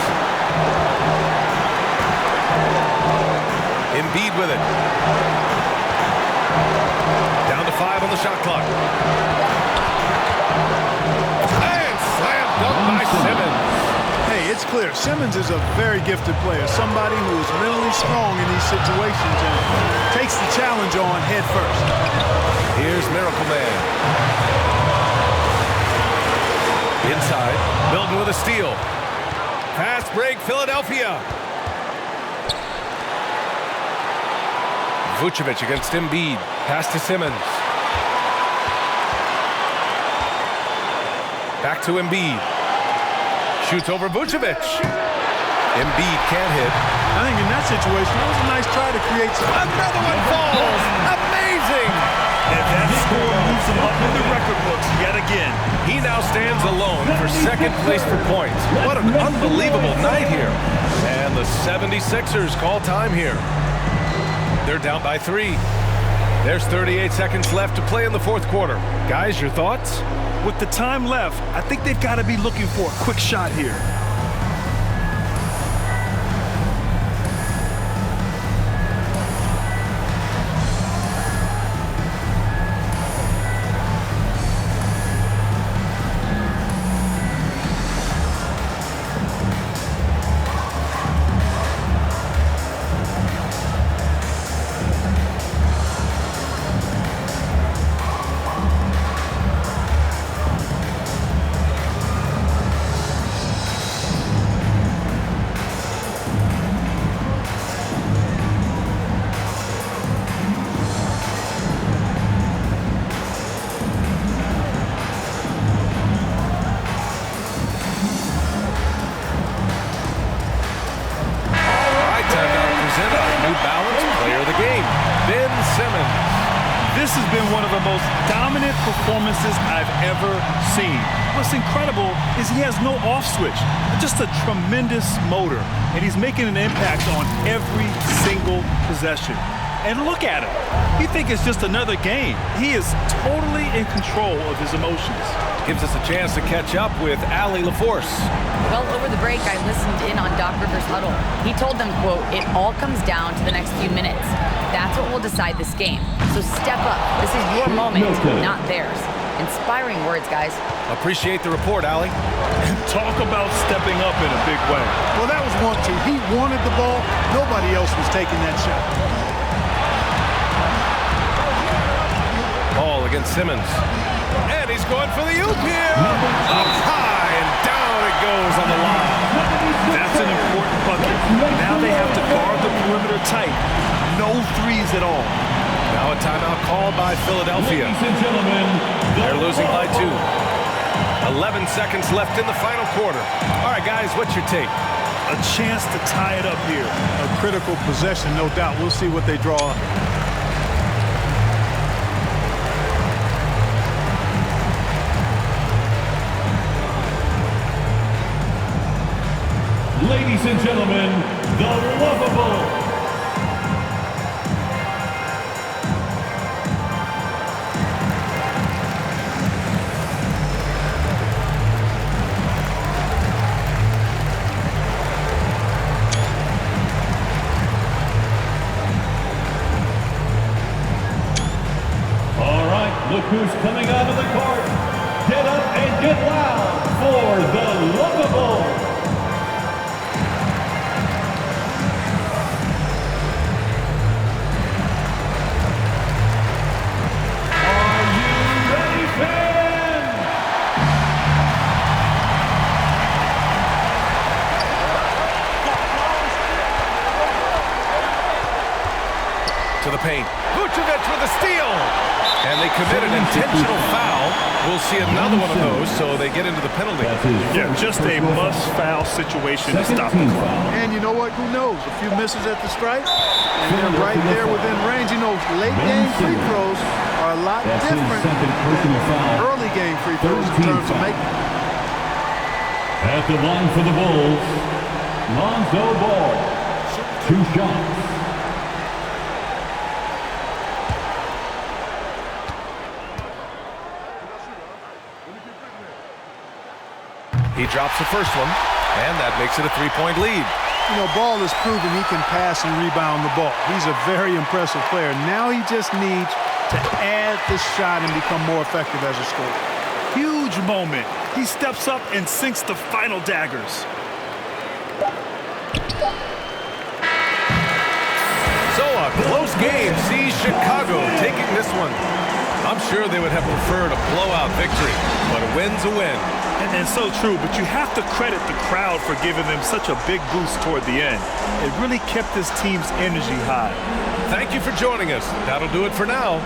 E: Embiid with it. Down to 5 on the shot clock. And slam dunk by Simmons.
H: Hey, it's clear. Simmons is a very gifted player, somebody who is mentally strong in these situations and takes the challenge on head first.
E: Here's Miracle Man. Inside, Milton with a steal. Fast break, Philadelphia. Vucevic against Embiid. Pass to Simmons. Back to Embiid. Shoots over Vucevic. Embiid can't hit.
H: I think in that situation, it was a nice try to create some.
E: Another one falls. Amazing.
F: And that score moves him up in the record books yet again.
E: He now stands alone for second place for points. What an unbelievable night here. And the 76ers call time here. They're down by 3. There's 38 seconds left to play in the fourth quarter. Guys, your thoughts?
F: With the time left, I think they've got to be looking for a quick shot here. This has been one of the most dominant performances I've ever seen. What's incredible is he has no off switch, just a tremendous motor, and he's making an impact on every single possession. And look at him. You think it's just another game. He is totally in control of his emotions.
E: Gives us a chance to catch up with Allie LaForce.
G: Well, over the break, I listened in on Doc Rivers' huddle. He told them, quote, "It all comes down to the next few minutes. That's what will decide this game. So step up. This is your moment, not theirs." Inspiring words, guys.
E: Appreciate the report, Allie.
F: And talk about stepping up in a big way.
H: Well, that was 1-2. He wanted the ball. Nobody else was taking that shot.
E: Ball against Simmons. And he's going for the oop here. Up high and down it goes on the line.
F: That's an important bucket. Now they have to guard the perimeter tight. No threes at all.
E: Now a timeout called by Philadelphia.
I: Ladies and gentlemen,
E: they're losing by 2. 11 seconds left in the final quarter. All right, guys, what's your take?
F: A chance to tie it up here.
H: A critical possession, no doubt. We'll see what they draw up.
I: ladies and gentlemen, the Lovable. Look who's coming out of the court. Get up and get loud for the Lovable. Are you ready, fans?
E: to the paint. Vucevic with a steal. And they commit an intentional foul. We'll see another one of those, so they get into the penalty.
F: Yeah, just a must-foul situation to stop the clock.
H: And you know what? Who knows? A few misses at the stripe, and they're right there within range. You know, late-game free throws are a lot different than early-game free throws in terms of making.
I: At the line for the Bulls, Lonzo Ball. 2 shots.
E: He drops the first one, and that makes it a 3-point lead.
H: You know, Ball has proven he can pass and rebound the ball. He's a very impressive player. Now he just needs to add the shot and become more effective as a scorer.
F: Huge moment. He steps up and sinks the final daggers.
E: So a close game sees Chicago taking this one. I'm sure they would have preferred a blowout victory, but a win's a win.
F: And so true, but you have to credit the crowd for giving them such a big boost toward the end. It really kept this team's energy high.
E: Thank you for joining us. That'll do it for now.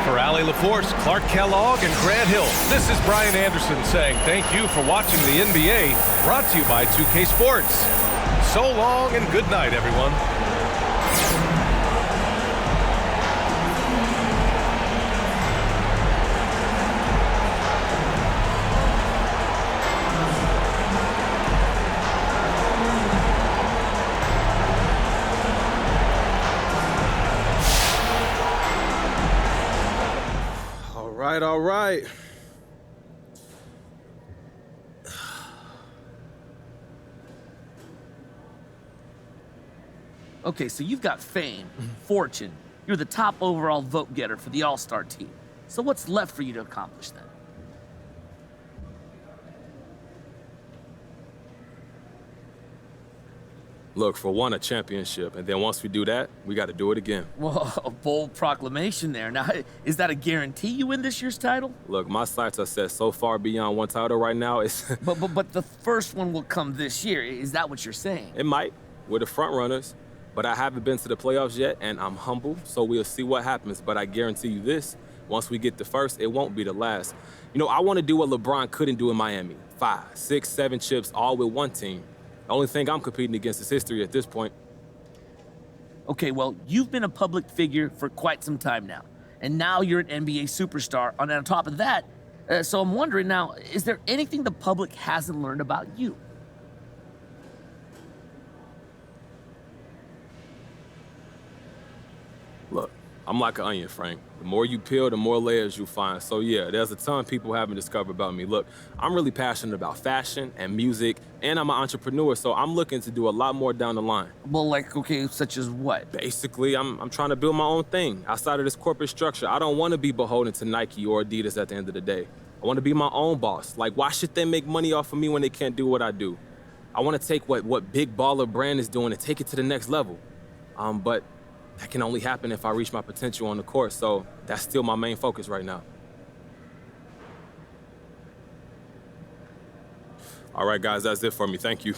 E: For Allie LaForce, Clark Kellogg, and Grant Hill, this is Brian Anderson saying thank you for watching the NBA, brought to you by 2K Sports. So long and good night, everyone.
K: All right.
L: Okay, so you've got fame, fortune. You're the top overall vote getter for the All-Star team. So what's left for you to accomplish then?
K: Look, for one, a championship, and then once we do that, we got to do it again.
L: Well, a bold proclamation there. Now, is that a guarantee you win this year's title?
K: Look, my sights are set so far beyond one title right now, it's...
L: But the first one will come this year. Is that what you're saying?
K: It might. We're the front runners, but I haven't been to the playoffs yet, and I'm humble, so we'll see what happens. But I guarantee you this, once we get the first, it won't be the last. You know, I want to do what LeBron couldn't do in Miami. 5, 6, 7 chips, all with one team. The only thing I'm competing against is history at this point.
L: Okay, well, you've been a public figure for quite some time now, and now you're an NBA superstar. And on top of that, so I'm wondering now, is there anything the public hasn't learned about you?
K: Look, I'm like an onion, Frank. The more you peel, the more layers you find. So yeah, there's a ton people haven't discovered about me. Look, I'm really passionate about fashion and music, and I'm an entrepreneur, so I'm looking to do a lot more down the line.
L: Well, like, okay, such as what?
K: Basically, I'm trying to build my own thing outside of this corporate structure. I don't want to be beholden to Nike or Adidas at the end of the day. I want to be my own boss. Like, why should they make money off of me when they can't do what I do? I want to take what Big Baller Brand is doing and take it to the next level. But that can only happen if I reach my potential on the court, so that's still my main focus right now. All right, guys, that's it for me. Thank you.